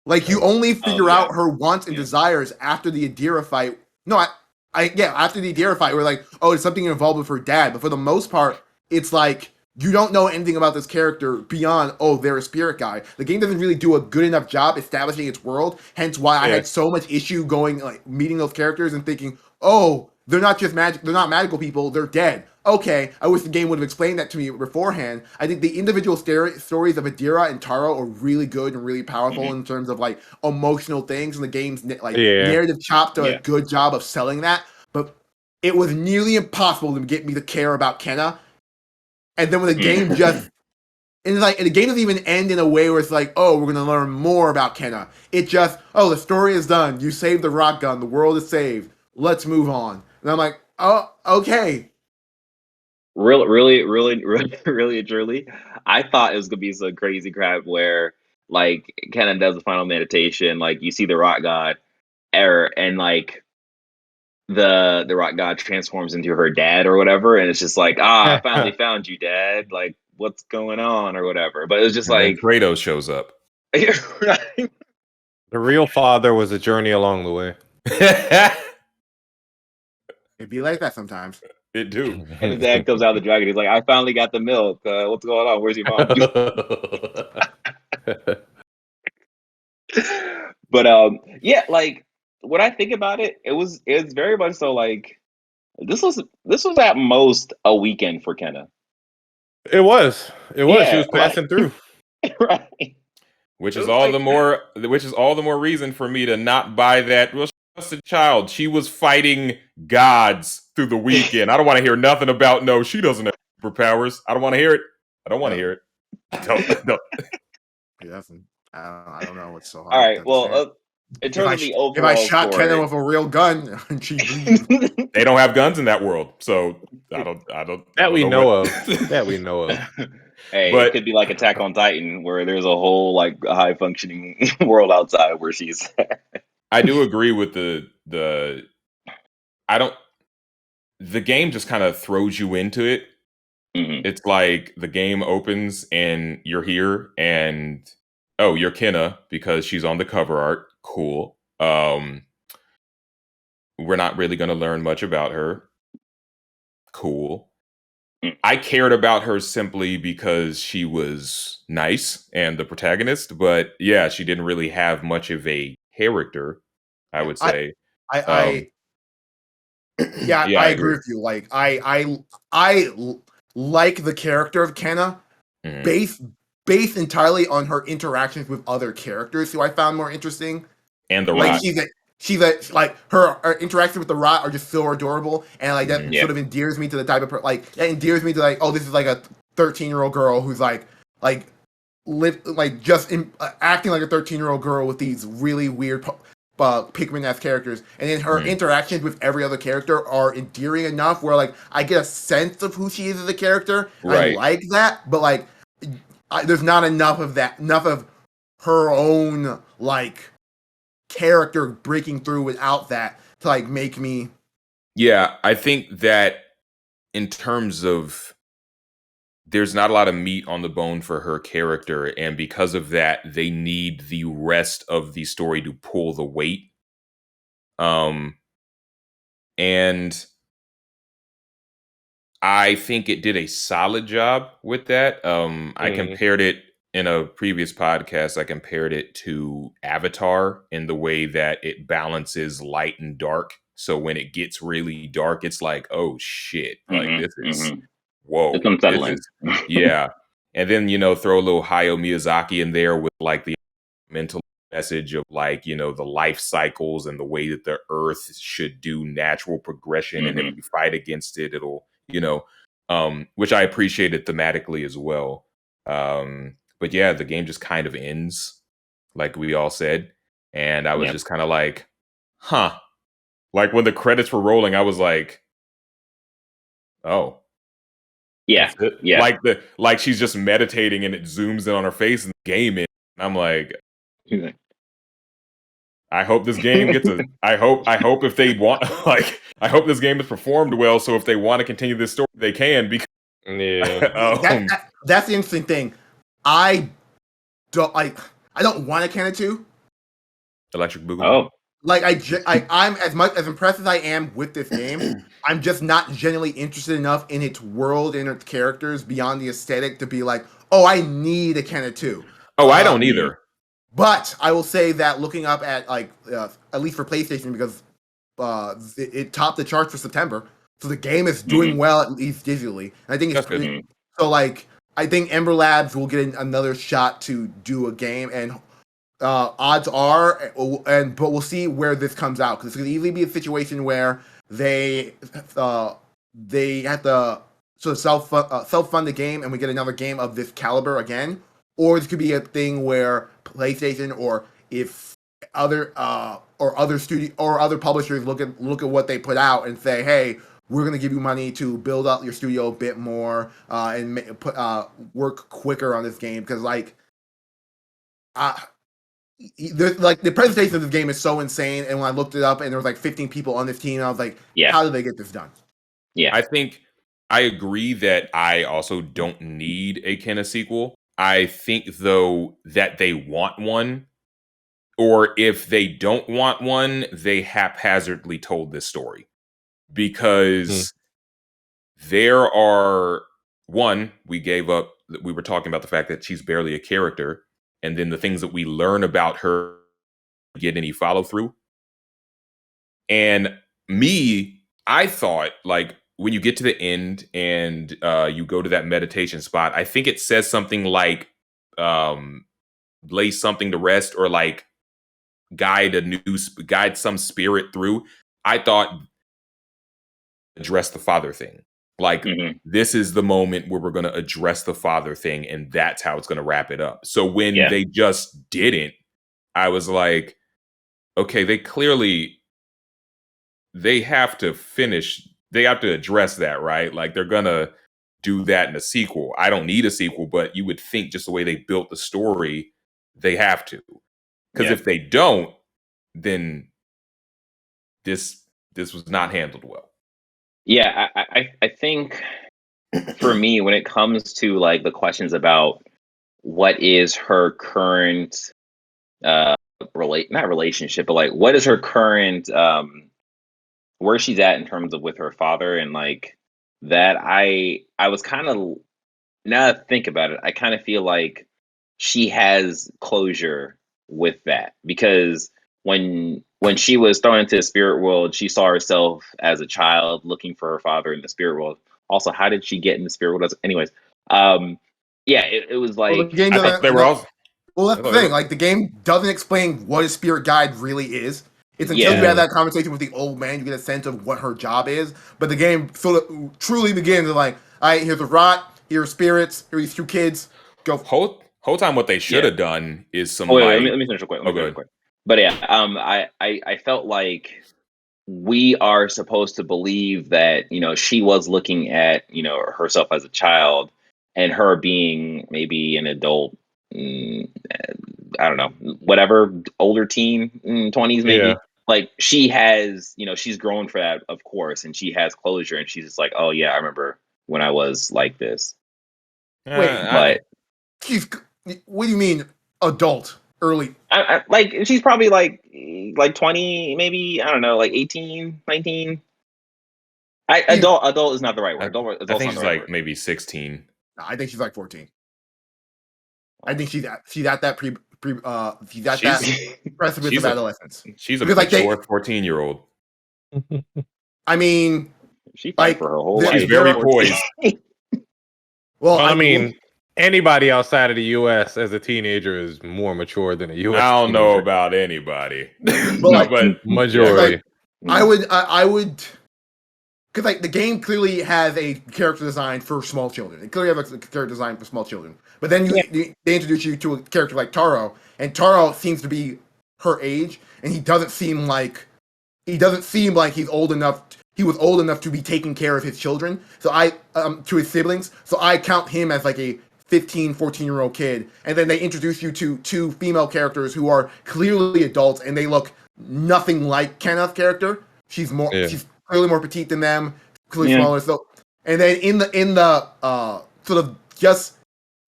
Like you only figure out her wants and desires after the Adira fight. No, after the Adira fight, we're like, oh, it's something involved with her dad. But for the most part, it's like you don't know anything about this character beyond, oh, they're a spirit guy. The game doesn't really do a good enough job establishing its world. Hence why I had so much issue meeting those characters and thinking, oh, they're not just magic. They're not magical people. They're dead. okay, I wish the game would have explained that to me beforehand. I think the individual stories of Adira and Taro are really good and really powerful in terms of like emotional things, and the game's narrative chopped a good job of selling that. But it was nearly impossible to get me to care about Kenna. And then when the game just and the game doesn't even end in a way where it's like, oh, we're gonna learn more about Kenna. It just, oh, the story is done. You saved the rock gun. The world is saved. Let's move on. And I'm like, oh, okay. Really, truly, I thought it was gonna be some crazy crap where like Kenna does the final meditation, like you see the rock god error, and like the rock god transforms into her dad or whatever, and it's just like, I finally found you, dad. Like, what's going on or whatever. But it was just and like then Kratos shows up. The real father was a journey along the way. It'd be like that sometimes. It do. And his dad comes out of the dragon. He's like, I finally got the milk. What's going on? Where's your mom? But yeah, like when I think about it, it's very much so like this was at most a weekend for Kenna. It was. She was passing through. Right. Which is all the more reason for me to not buy that. Well, she's a child. She was fighting gods through the weekend. I don't want to hear nothing about she doesn't have superpowers. I don't want to hear it. I don't want to hear it. I don't. He doesn't. I don't know what's so hard. All right. Well, in terms of the overall, if I shot Kenna with a real gun, she they don't have guns in that world, so I don't. That we know of. That we know of. Hey, but it could be like Attack on Titan, where there's a whole like high functioning world outside where she's. I do agree with the. I don't. The game just kind of throws you into it. Mm-hmm. It's like the game opens and you're here, and oh, you're Kenna because she's on the cover art. Cool. We're not really going to learn much about her. Cool. I cared about her simply because she was nice and the protagonist, but yeah, she didn't really have much of a character, I would say. I agree with you. Like I like the character of Kenna based entirely on her interactions with other characters who I found more interesting. And the like Rot. She's like her interactions with the Rot are just so adorable, and like that sort of endears me to the type of that endears me to like, oh, this is like a 13-year-old girl who's acting like a 13-year-old girl with these really weird Pikmin-esque characters, and then her interactions with every other character are endearing enough where like I get a sense of who she is as a character. Right. I like that, but like there's not enough of her own like character breaking through without that to like make me. Yeah, I think that in terms of there's not a lot of meat on the bone for her character, and because of that, they need the rest of the story to pull the weight. And I think it did a solid job with that. I compared it in a previous podcast. I compared it to Avatar in the way that it balances light and dark. So when it gets really dark, it's like, oh shit, like this is whoa, it's unsettling. Yeah. And then throw a little Hayao Miyazaki in there with like the mental message of like the life cycles and the way that the earth should do natural progression, and if you fight against it, it'll which I appreciated thematically as well. But yeah, the game just kind of ends like we all said, and I was just kind of like, huh. Like when the credits were rolling, I was like, oh. Yeah. Like she's just meditating and it zooms in on her face and the game in. And I'm like, I hope this game gets I hope if they want I hope this game is performed well, so if they want to continue this story, they can. Because that's the interesting thing. I don't want a Kenna 2. Electric Boogaloo. Oh. Like I'm as impressed as I am with this game, I'm just not genuinely interested enough in its world and its characters beyond the aesthetic to be like, oh, I need a Kenna 2. Oh, I don't either. But I will say that looking up at at least for PlayStation, because it topped the charts for September. So the game is doing well, at least digitally. And I think it's good. So like I think Ember Labs will get another shot to do a game, and odds are, but we'll see where this comes out, because it's going to easily be a situation where they have to sort of self-fund the game, and we get another game of this caliber again, or this could be a thing where PlayStation, or if other publishers look at what they put out and say, hey, we're going to give you money to build up your studio a bit more and work quicker on this game, because like the presentation of this game is so insane, and when I looked it up and there was like 15 people on this team, I was like, how did they get this done? I think I agree that I also don't need a Kenna sequel. I think though that they want one, or if they don't want one, they haphazardly told this story, because there are we gave up. We were talking about the fact that she's barely a character, and then the things that we learn about her get any follow through. And I thought, like, when you get to the end and you go to that meditation spot, I think it says something like lay something to rest, or like guide some spirit through. I thought address the father thing. Like, this is the moment where we're going to address the father thing, and that's how it's going to wrap it up. So when they just didn't, I was like, okay, they have to address that, right? Like, they're going to do that in a sequel. I don't need a sequel, but you would think just the way they built the story, they have to. Because if they don't, then this was not handled well. Yeah, I think for me, when it comes to like the questions about what is her current not relationship, but like what is her current where she's at in terms of with her father, and like that, I was kind of, now that I think about it, I kind of feel like she has closure with that, because when she was thrown into the spirit world, she saw herself as a child looking for her father in the spirit world. Also, how did she get in the spirit world? Anyways, it was like, well, the game I thought they were all. Well, that's the thing. Like, the game doesn't explain what a spirit guide really is. It's until you have that conversation with the old man, you get a sense of what her job is. But the game sort of truly begins with like, all right, here's a rot, here's spirits, here are these two kids. Go. Whole time, what they should have done is some. Let me finish real quick. But I felt like we are supposed to believe that, she was looking at, herself as a child, and her being maybe an adult, I don't know, whatever, older teen, 20s maybe. Yeah. Like, she has, she's grown for that, of course, and she has closure, and she's just like, oh yeah, I remember when I was like this. Wait, what do you mean adult? Early? Like, she's probably like 20, maybe, I don't know, like 18, 19. Adult is not the right word. I think she's like maybe 16. No, I think she's like 14. I think she's at that precipice of adolescence. She's a mature 14-year-old. I mean, she fight for her whole life. She's very poised. Well, I mean, anybody outside of the U.S. as a teenager is more mature than a U.S. I don't know about anybody, but majority. Like, I would, because like the game clearly has a character design for small children. It clearly has a character design for small children. But then they introduce you to a character like Taro, and Taro seems to be her age, and he doesn't seem like he's old enough. He was old enough to be taking care of his children. So to his siblings. So I count him as like a 15, 14-year-old kid. And then they introduce you to two female characters who are clearly adults, and they look nothing like Kenneth's character. She's clearly more petite than them, clearly smaller. So, and then in the sort of, just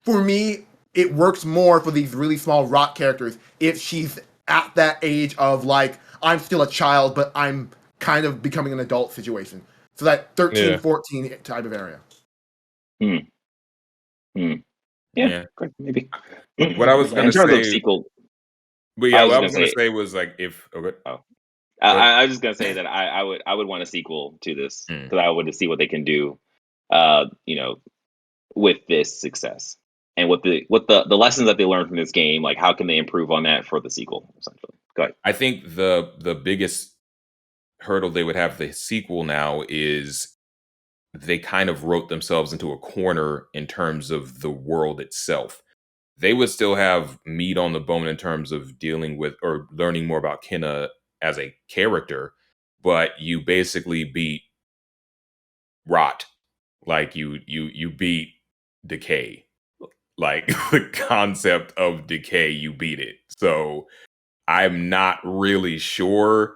for me, it works more for these really small rock characters if she's at that age of like, I'm still a child, but I'm kind of becoming an adult situation. So that 13, 14 type of area. Yeah, maybe. What I was going to say, sequel, but yeah, what I was going to say was like, if I was just gonna say that I would want a sequel to this because I would see what they can do, with this success and what the lessons that they learned from this game. Like, how can they improve on that for the sequel? Essentially, go ahead. I think the biggest hurdle they would have the sequel now is they kind of wrote themselves into a corner in terms of the world itself. They would still have meat on the bone in terms of dealing with or learning more about Kenna as a character, but you basically beat Rot. Like you beat decay. Like the concept of decay, you beat it. So I'm not really sure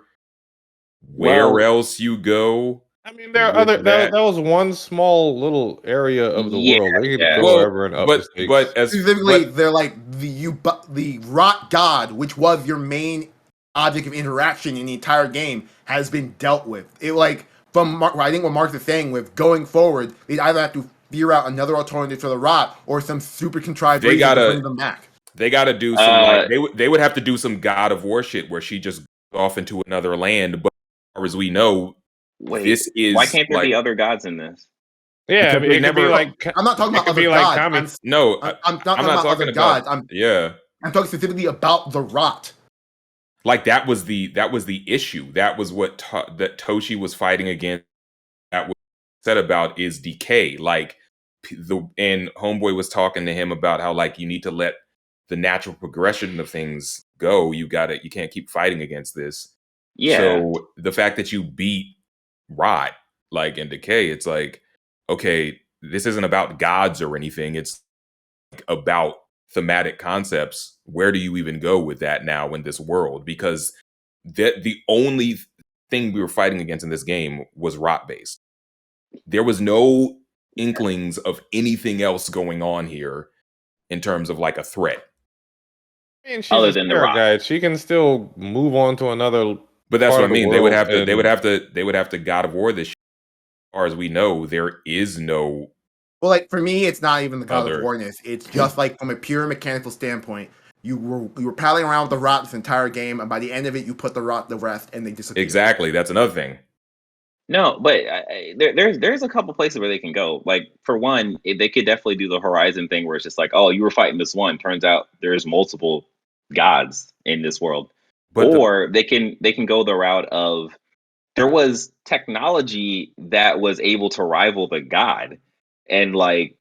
where else you go. I mean, there are other. That was one small little area of the world. They could go wherever and up the stakes. But specifically, they're like the rot god, which was your main object of interaction in the entire game, has been dealt with. It like from I think what Mark is saying with going forward, they either have to figure out another alternative to the rot or some super contrived reason to bring them back. They got to do some they would have to do some God of War shit where she just goes off into another land. But as far as we know, this is why can't there be other gods in this? Yeah, I mean, it could be like I'm not talking about other gods. I'm not talking about other gods. I'm talking specifically about the rot. Like that was the issue. That was what that Toshi was fighting against. That was said about is decay. Like and Homeboy was talking to him about how like you need to let the natural progression of things go. You can't keep fighting against this. Yeah. So the fact that you beat Rot, like in decay, it's like, okay, this isn't about gods or anything. It's about thematic concepts. Where do you even go with that now in this world? Because the only thing we were fighting against in this game was Rot based. There was no inklings of anything else going on here in terms of like a threat. I mean, she's a spirit guide. She can still move on to another. But that's what I mean. They would have to God of War this. As far as we know, there is no. Well, like for me, it's not even the God of Warness. It's just like from a pure mechanical standpoint, you were paddling around with the rot this entire game, and by the end of it, you put the rot to rest, and they disappear. Exactly, that's another thing. No, but there's a couple places where they can go. Like for one, they could definitely do the Horizon thing, where it's just like, oh, you were fighting this one. Turns out there's multiple gods in this world. But they can go the route of there was technology that was able to rival the god, and like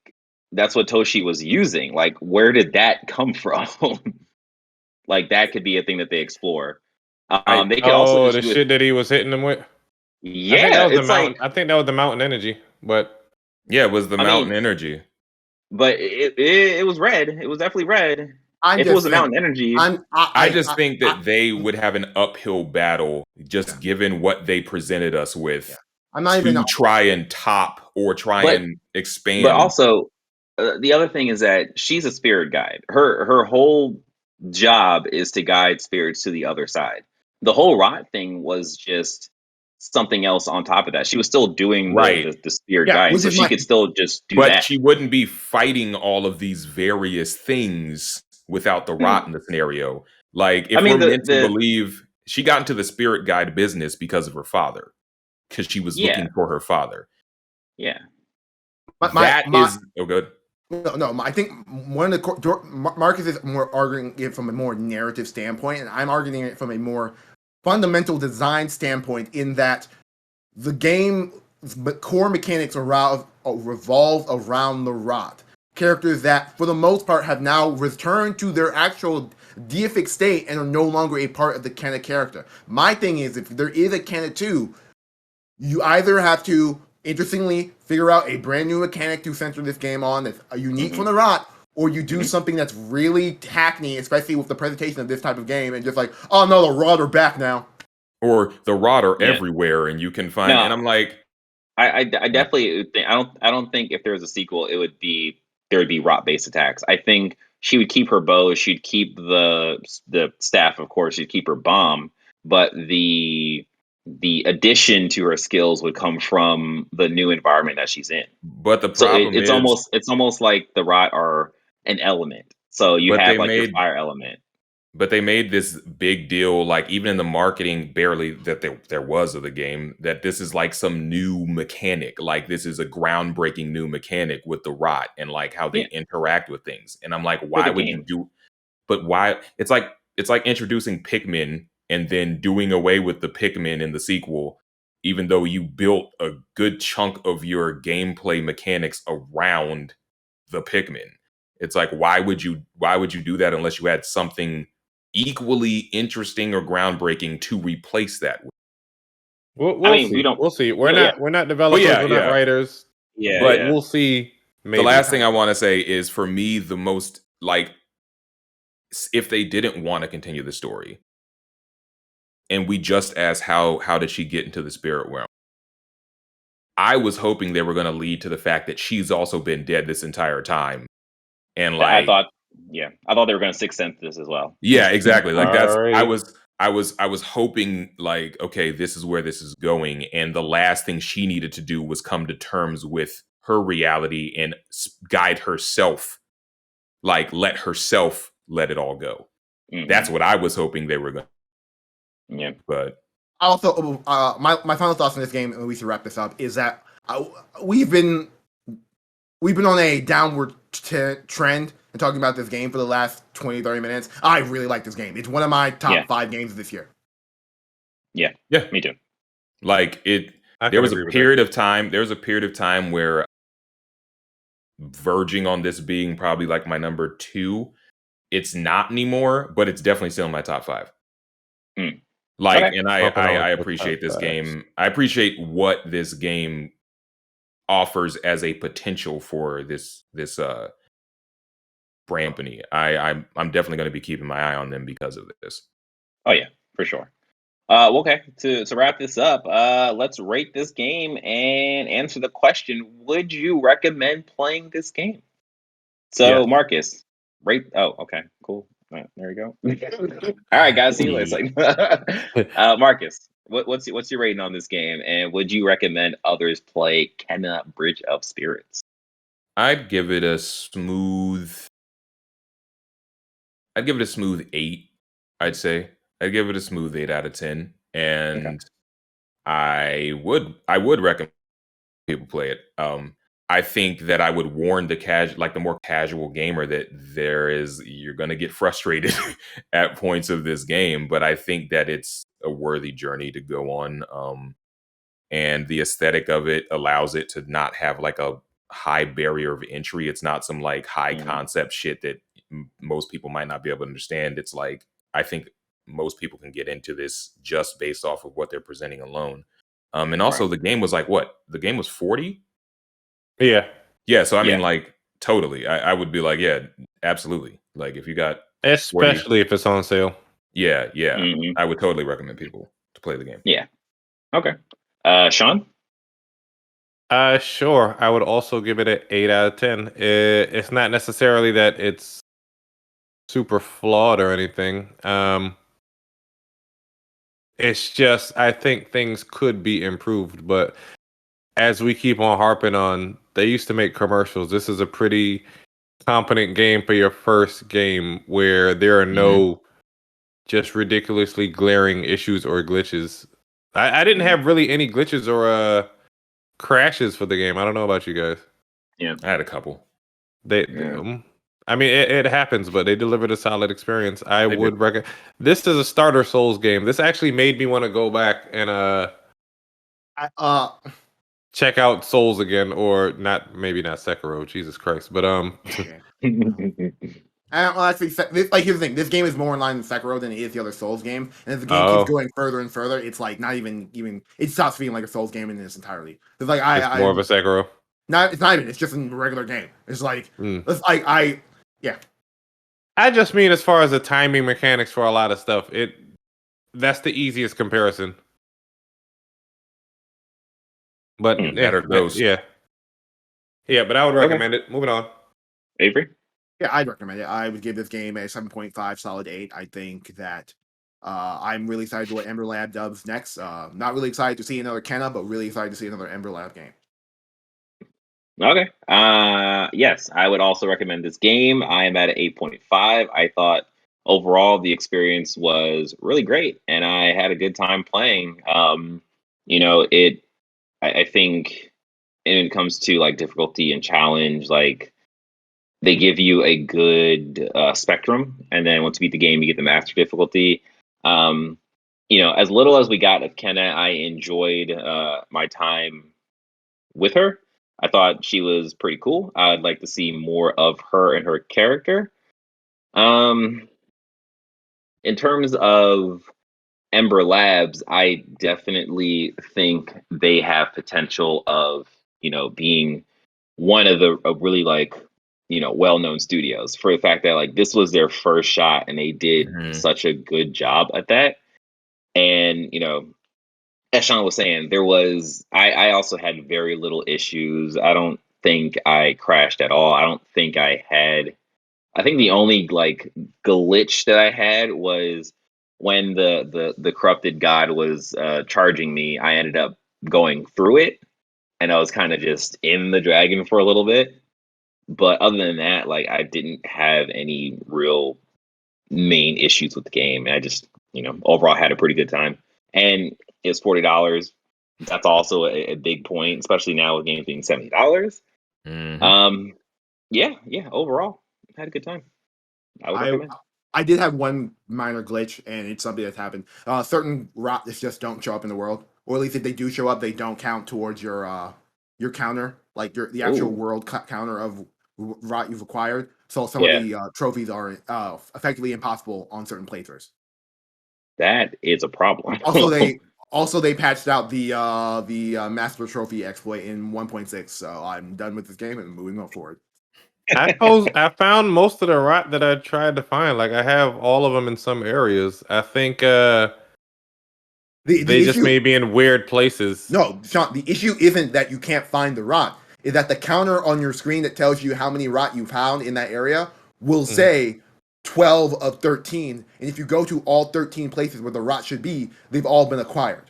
that's what Toshi was using. Like, where did that come from? Like that could be a thing that they explore. They could also the shit that he was hitting them with. Yeah, I think that was the mountain energy, but yeah, it was the mountain energy. But it was red. It was definitely red. If it was a mountain energy, I just think that they would have an uphill battle, just given what they presented us with. I'm not even try and top or try and expand. But also, the other thing is that she's a spirit guide. Her whole job is to guide spirits to the other side. The whole rot thing was just something else on top of that. She was still doing the spirit guide, so she could still just do that. But she wouldn't be fighting all of these various things without the rot in the scenario. Like, if we're meant to believe, she got into the spirit guide business because of her father, because she was looking for her father. Yeah. Good. No, I think one of the Marcus is more arguing it from a more narrative standpoint, and I'm arguing it from a more fundamental design standpoint, in that the game core mechanics revolve around the rot. Characters that, for the most part, have now returned to their actual deific state and are no longer a part of the Kenna character. My thing is, if there is a Kenna 2, you either have to, interestingly, figure out a brand new mechanic to center this game on that's unique from the rot, or you do something that's really hackney, especially with the presentation of this type of game, and just like, oh no, the rot are back now. Or the rot are everywhere, and you can find. And I'm like, I definitely think I don't think if there was a sequel, there would be rot based attacks. I think she would keep her bow, she'd keep the staff, of course, she'd keep her bomb, but the addition to her skills would come from the new environment that she's in. But the problem it's almost like the rot are an element. So you have like your fire element. But they made this big deal, like even in the marketing, barely that there was of the game, that this is like some new mechanic, like this is a groundbreaking new mechanic with the rot and like how they interact with things. And I'm like, why would you do? But why? It's like introducing Pikmin and then doing away with the Pikmin in the sequel, even though you built a good chunk of your gameplay mechanics around the Pikmin. It's like, why would you do that unless you had something equally interesting or groundbreaking to replace that with? We'll see. We'll see. We're not developers. We're not writers. But we'll see. Maybe. The last thing I want to say is, for me, the most, like, if they didn't want to continue the story, and we just asked how did she get into the spirit realm, I was hoping they were going to lead to the fact that she's also been dead this entire time, and like I thought they were going to Sixth Sense this as well. Yeah, exactly. Like that's I was hoping, like, okay, this is where this is going, and the last thing she needed to do was come to terms with her reality and guide herself, like let herself let it all go. Mm-hmm. That's what I was hoping they were going. Yeah, but also, my final thoughts on this game, and we should wrap this up, is that we've been on a downward trend and talking about this game for the last 20-30 minutes. I really like this game. It's one of my top 5 games this year. Yeah, me too. Like there was a period of time where verging on this being probably like my number 2. It's not anymore, but it's definitely still in my top 5. Like, okay. And I appreciate this game. I appreciate what this game offers as a potential for this brand company. I'm definitely going to be keeping my eye on them because of this. Oh yeah, for sure. Okay, to wrap this up, let's rate this game and answer the question: would you recommend playing this game? So, Marcus, rate. Oh, okay, cool. All right, there we go. All right, guys, see you later. Marcus, what's your rating on this game, and would you recommend others play Kena Bridge of Spirits? I'd give it a smooth 8. I'd say I'd give it a smooth 8 out of 10, and I would recommend people play it. I think that I would warn the more casual gamer that you're going to get frustrated at points of this game, but I think that it's a worthy journey to go on. And the aesthetic of it allows it to not have like a high barrier of entry. It's not some like high concept shit that most people might not be able to understand. It's like, I think most people can get into this just based off of what they're presenting alone. And also the game was like, what? The game was $40? Yeah. So I mean, like, totally. I would be like, yeah, absolutely. Like, if you got, especially if it's on sale. Yeah. I would totally recommend people to play the game. Yeah. Okay. Sean? Sure. I would also give it an 8 out of 10. It's not necessarily that it's super flawed or anything. It's just, I think things could be improved, but as we keep on harping on, they used to make commercials. This is a pretty competent game for your first game where there are no just ridiculously glaring issues or glitches. I didn't have really any glitches or crashes for the game. I don't know about you guys. Yeah, I had a couple. I mean, it happens, but they delivered a solid experience. I would recommend. This is a starter Souls game. This actually made me want to go back and check out Souls again, or maybe not Sekiro. Jesus Christ, but Actually, like, here's the thing: this game is more in line with Sekiro than it is the other Souls game. And as the game keeps going further and further, it's like not even it stops feeling like a Souls game in its entirety. It's like it's more of a Sekiro. It's not even. It's just a regular game. It's like I just mean as far as the timing mechanics for a lot of stuff, that's the easiest comparison. But yeah, but I would recommend it. Moving on. Avery? Yeah, I'd recommend it. I would give this game a 7.5 solid 8. I think that I'm really excited to what Ember Lab does next. Not really excited to see another Kena, but really excited to see another Ember Lab game. Okay. Yes, I would also recommend this game. I am at an 8.5. I thought overall, the experience was really great, and I had a good time playing. You know, I think when it comes to like difficulty and challenge, like they give you a good spectrum, and then once you beat the game, you get the master difficulty. You know, as little as we got of Kenna, I enjoyed my time with her. I thought she was pretty cool. I'd like to see more of her and her character. Um, in terms of Ember Labs, I definitely think they have potential of, you know, being one of the really like, you know, well-known studios for the fact that like this was their first shot and they did such a good job at that. And, you know, as Sean was saying, I also had very little issues. I don't think I crashed at all. I think the only like glitch that I had was when the corrupted god was charging me. I ended up going through it, and I was kind of just in the dragon for a little bit. But other than that, like I didn't have any real main issues with the game. And I just, you know, overall had a pretty good time. And it's $40. That's also a big point, especially now with games being $70. Yeah, overall, had a good time. I would recommend. I did have one minor glitch, and it's something that's happened. Certain rots just don't show up in the world, or at least if they do show up, they don't count towards your counter, like the actual world counter of rot you've acquired. So some of the trophies are effectively impossible on certain playthroughs. That is a problem. Also they patched out the Master Trophy exploit in 1.6. So I'm done with this game and moving on forward. I found most of the rot that I tried to find. Like I have all of them in some areas. I think they just may be in weird places. No, Sean, the issue isn't that you can't find the rot. Is that the counter on your screen that tells you how many rot you found in that area will say 12 of 13. And if you go to all 13 places where the rot should be, they've all been acquired.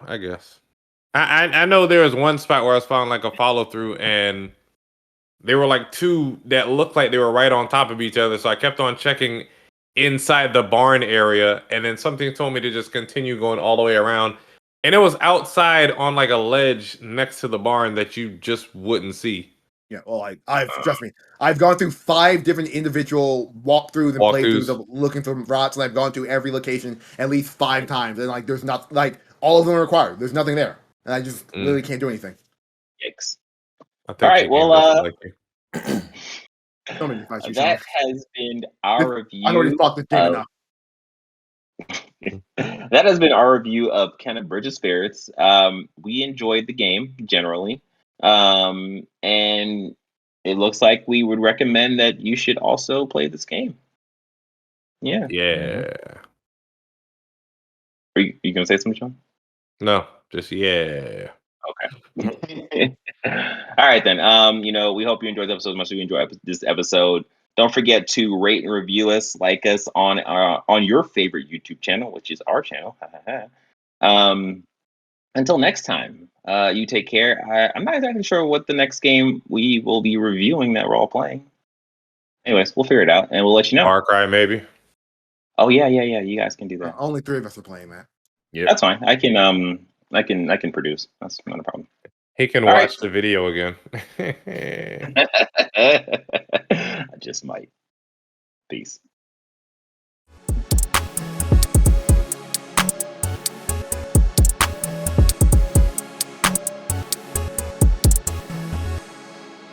I guess. I know there was one spot where I found like a follow through, and there were like two that looked like they were right on top of each other. So I kept on checking inside the barn area, and then something told me to just continue going all the way around. And it was outside on like a ledge next to the barn that you just wouldn't see. Yeah, well, trust me, I've gone through 5 different individual walkthroughs and playthroughs of looking for rots, and I've gone to every location at least 5 times, and like there's not like all of them are required. There's nothing there, and I just literally can't do anything. Yikes! I think all right, well, that has been our review. I already fought this game enough. That has been our review of Kenneth Bridge of Spirits. We enjoyed the game generally, and it looks like we would recommend that you should also play this game. Yeah. Are you gonna say something, Sean? No, just yeah. Okay. All right then. You know, we hope you enjoyed the episode as much as we enjoyed this episode. Don't forget to rate and review us, like us on your favorite YouTube channel, which is our channel. Until next time, you take care. I'm not exactly sure what the next game we will be reviewing that we're all playing. Anyways, we'll figure it out and we'll let you know. Far Cry, maybe. Oh yeah. You guys can do that. Only 3 of us are playing that. Yeah, that's fine. I can produce. That's not a problem. He can watch the video again. I just might. Peace.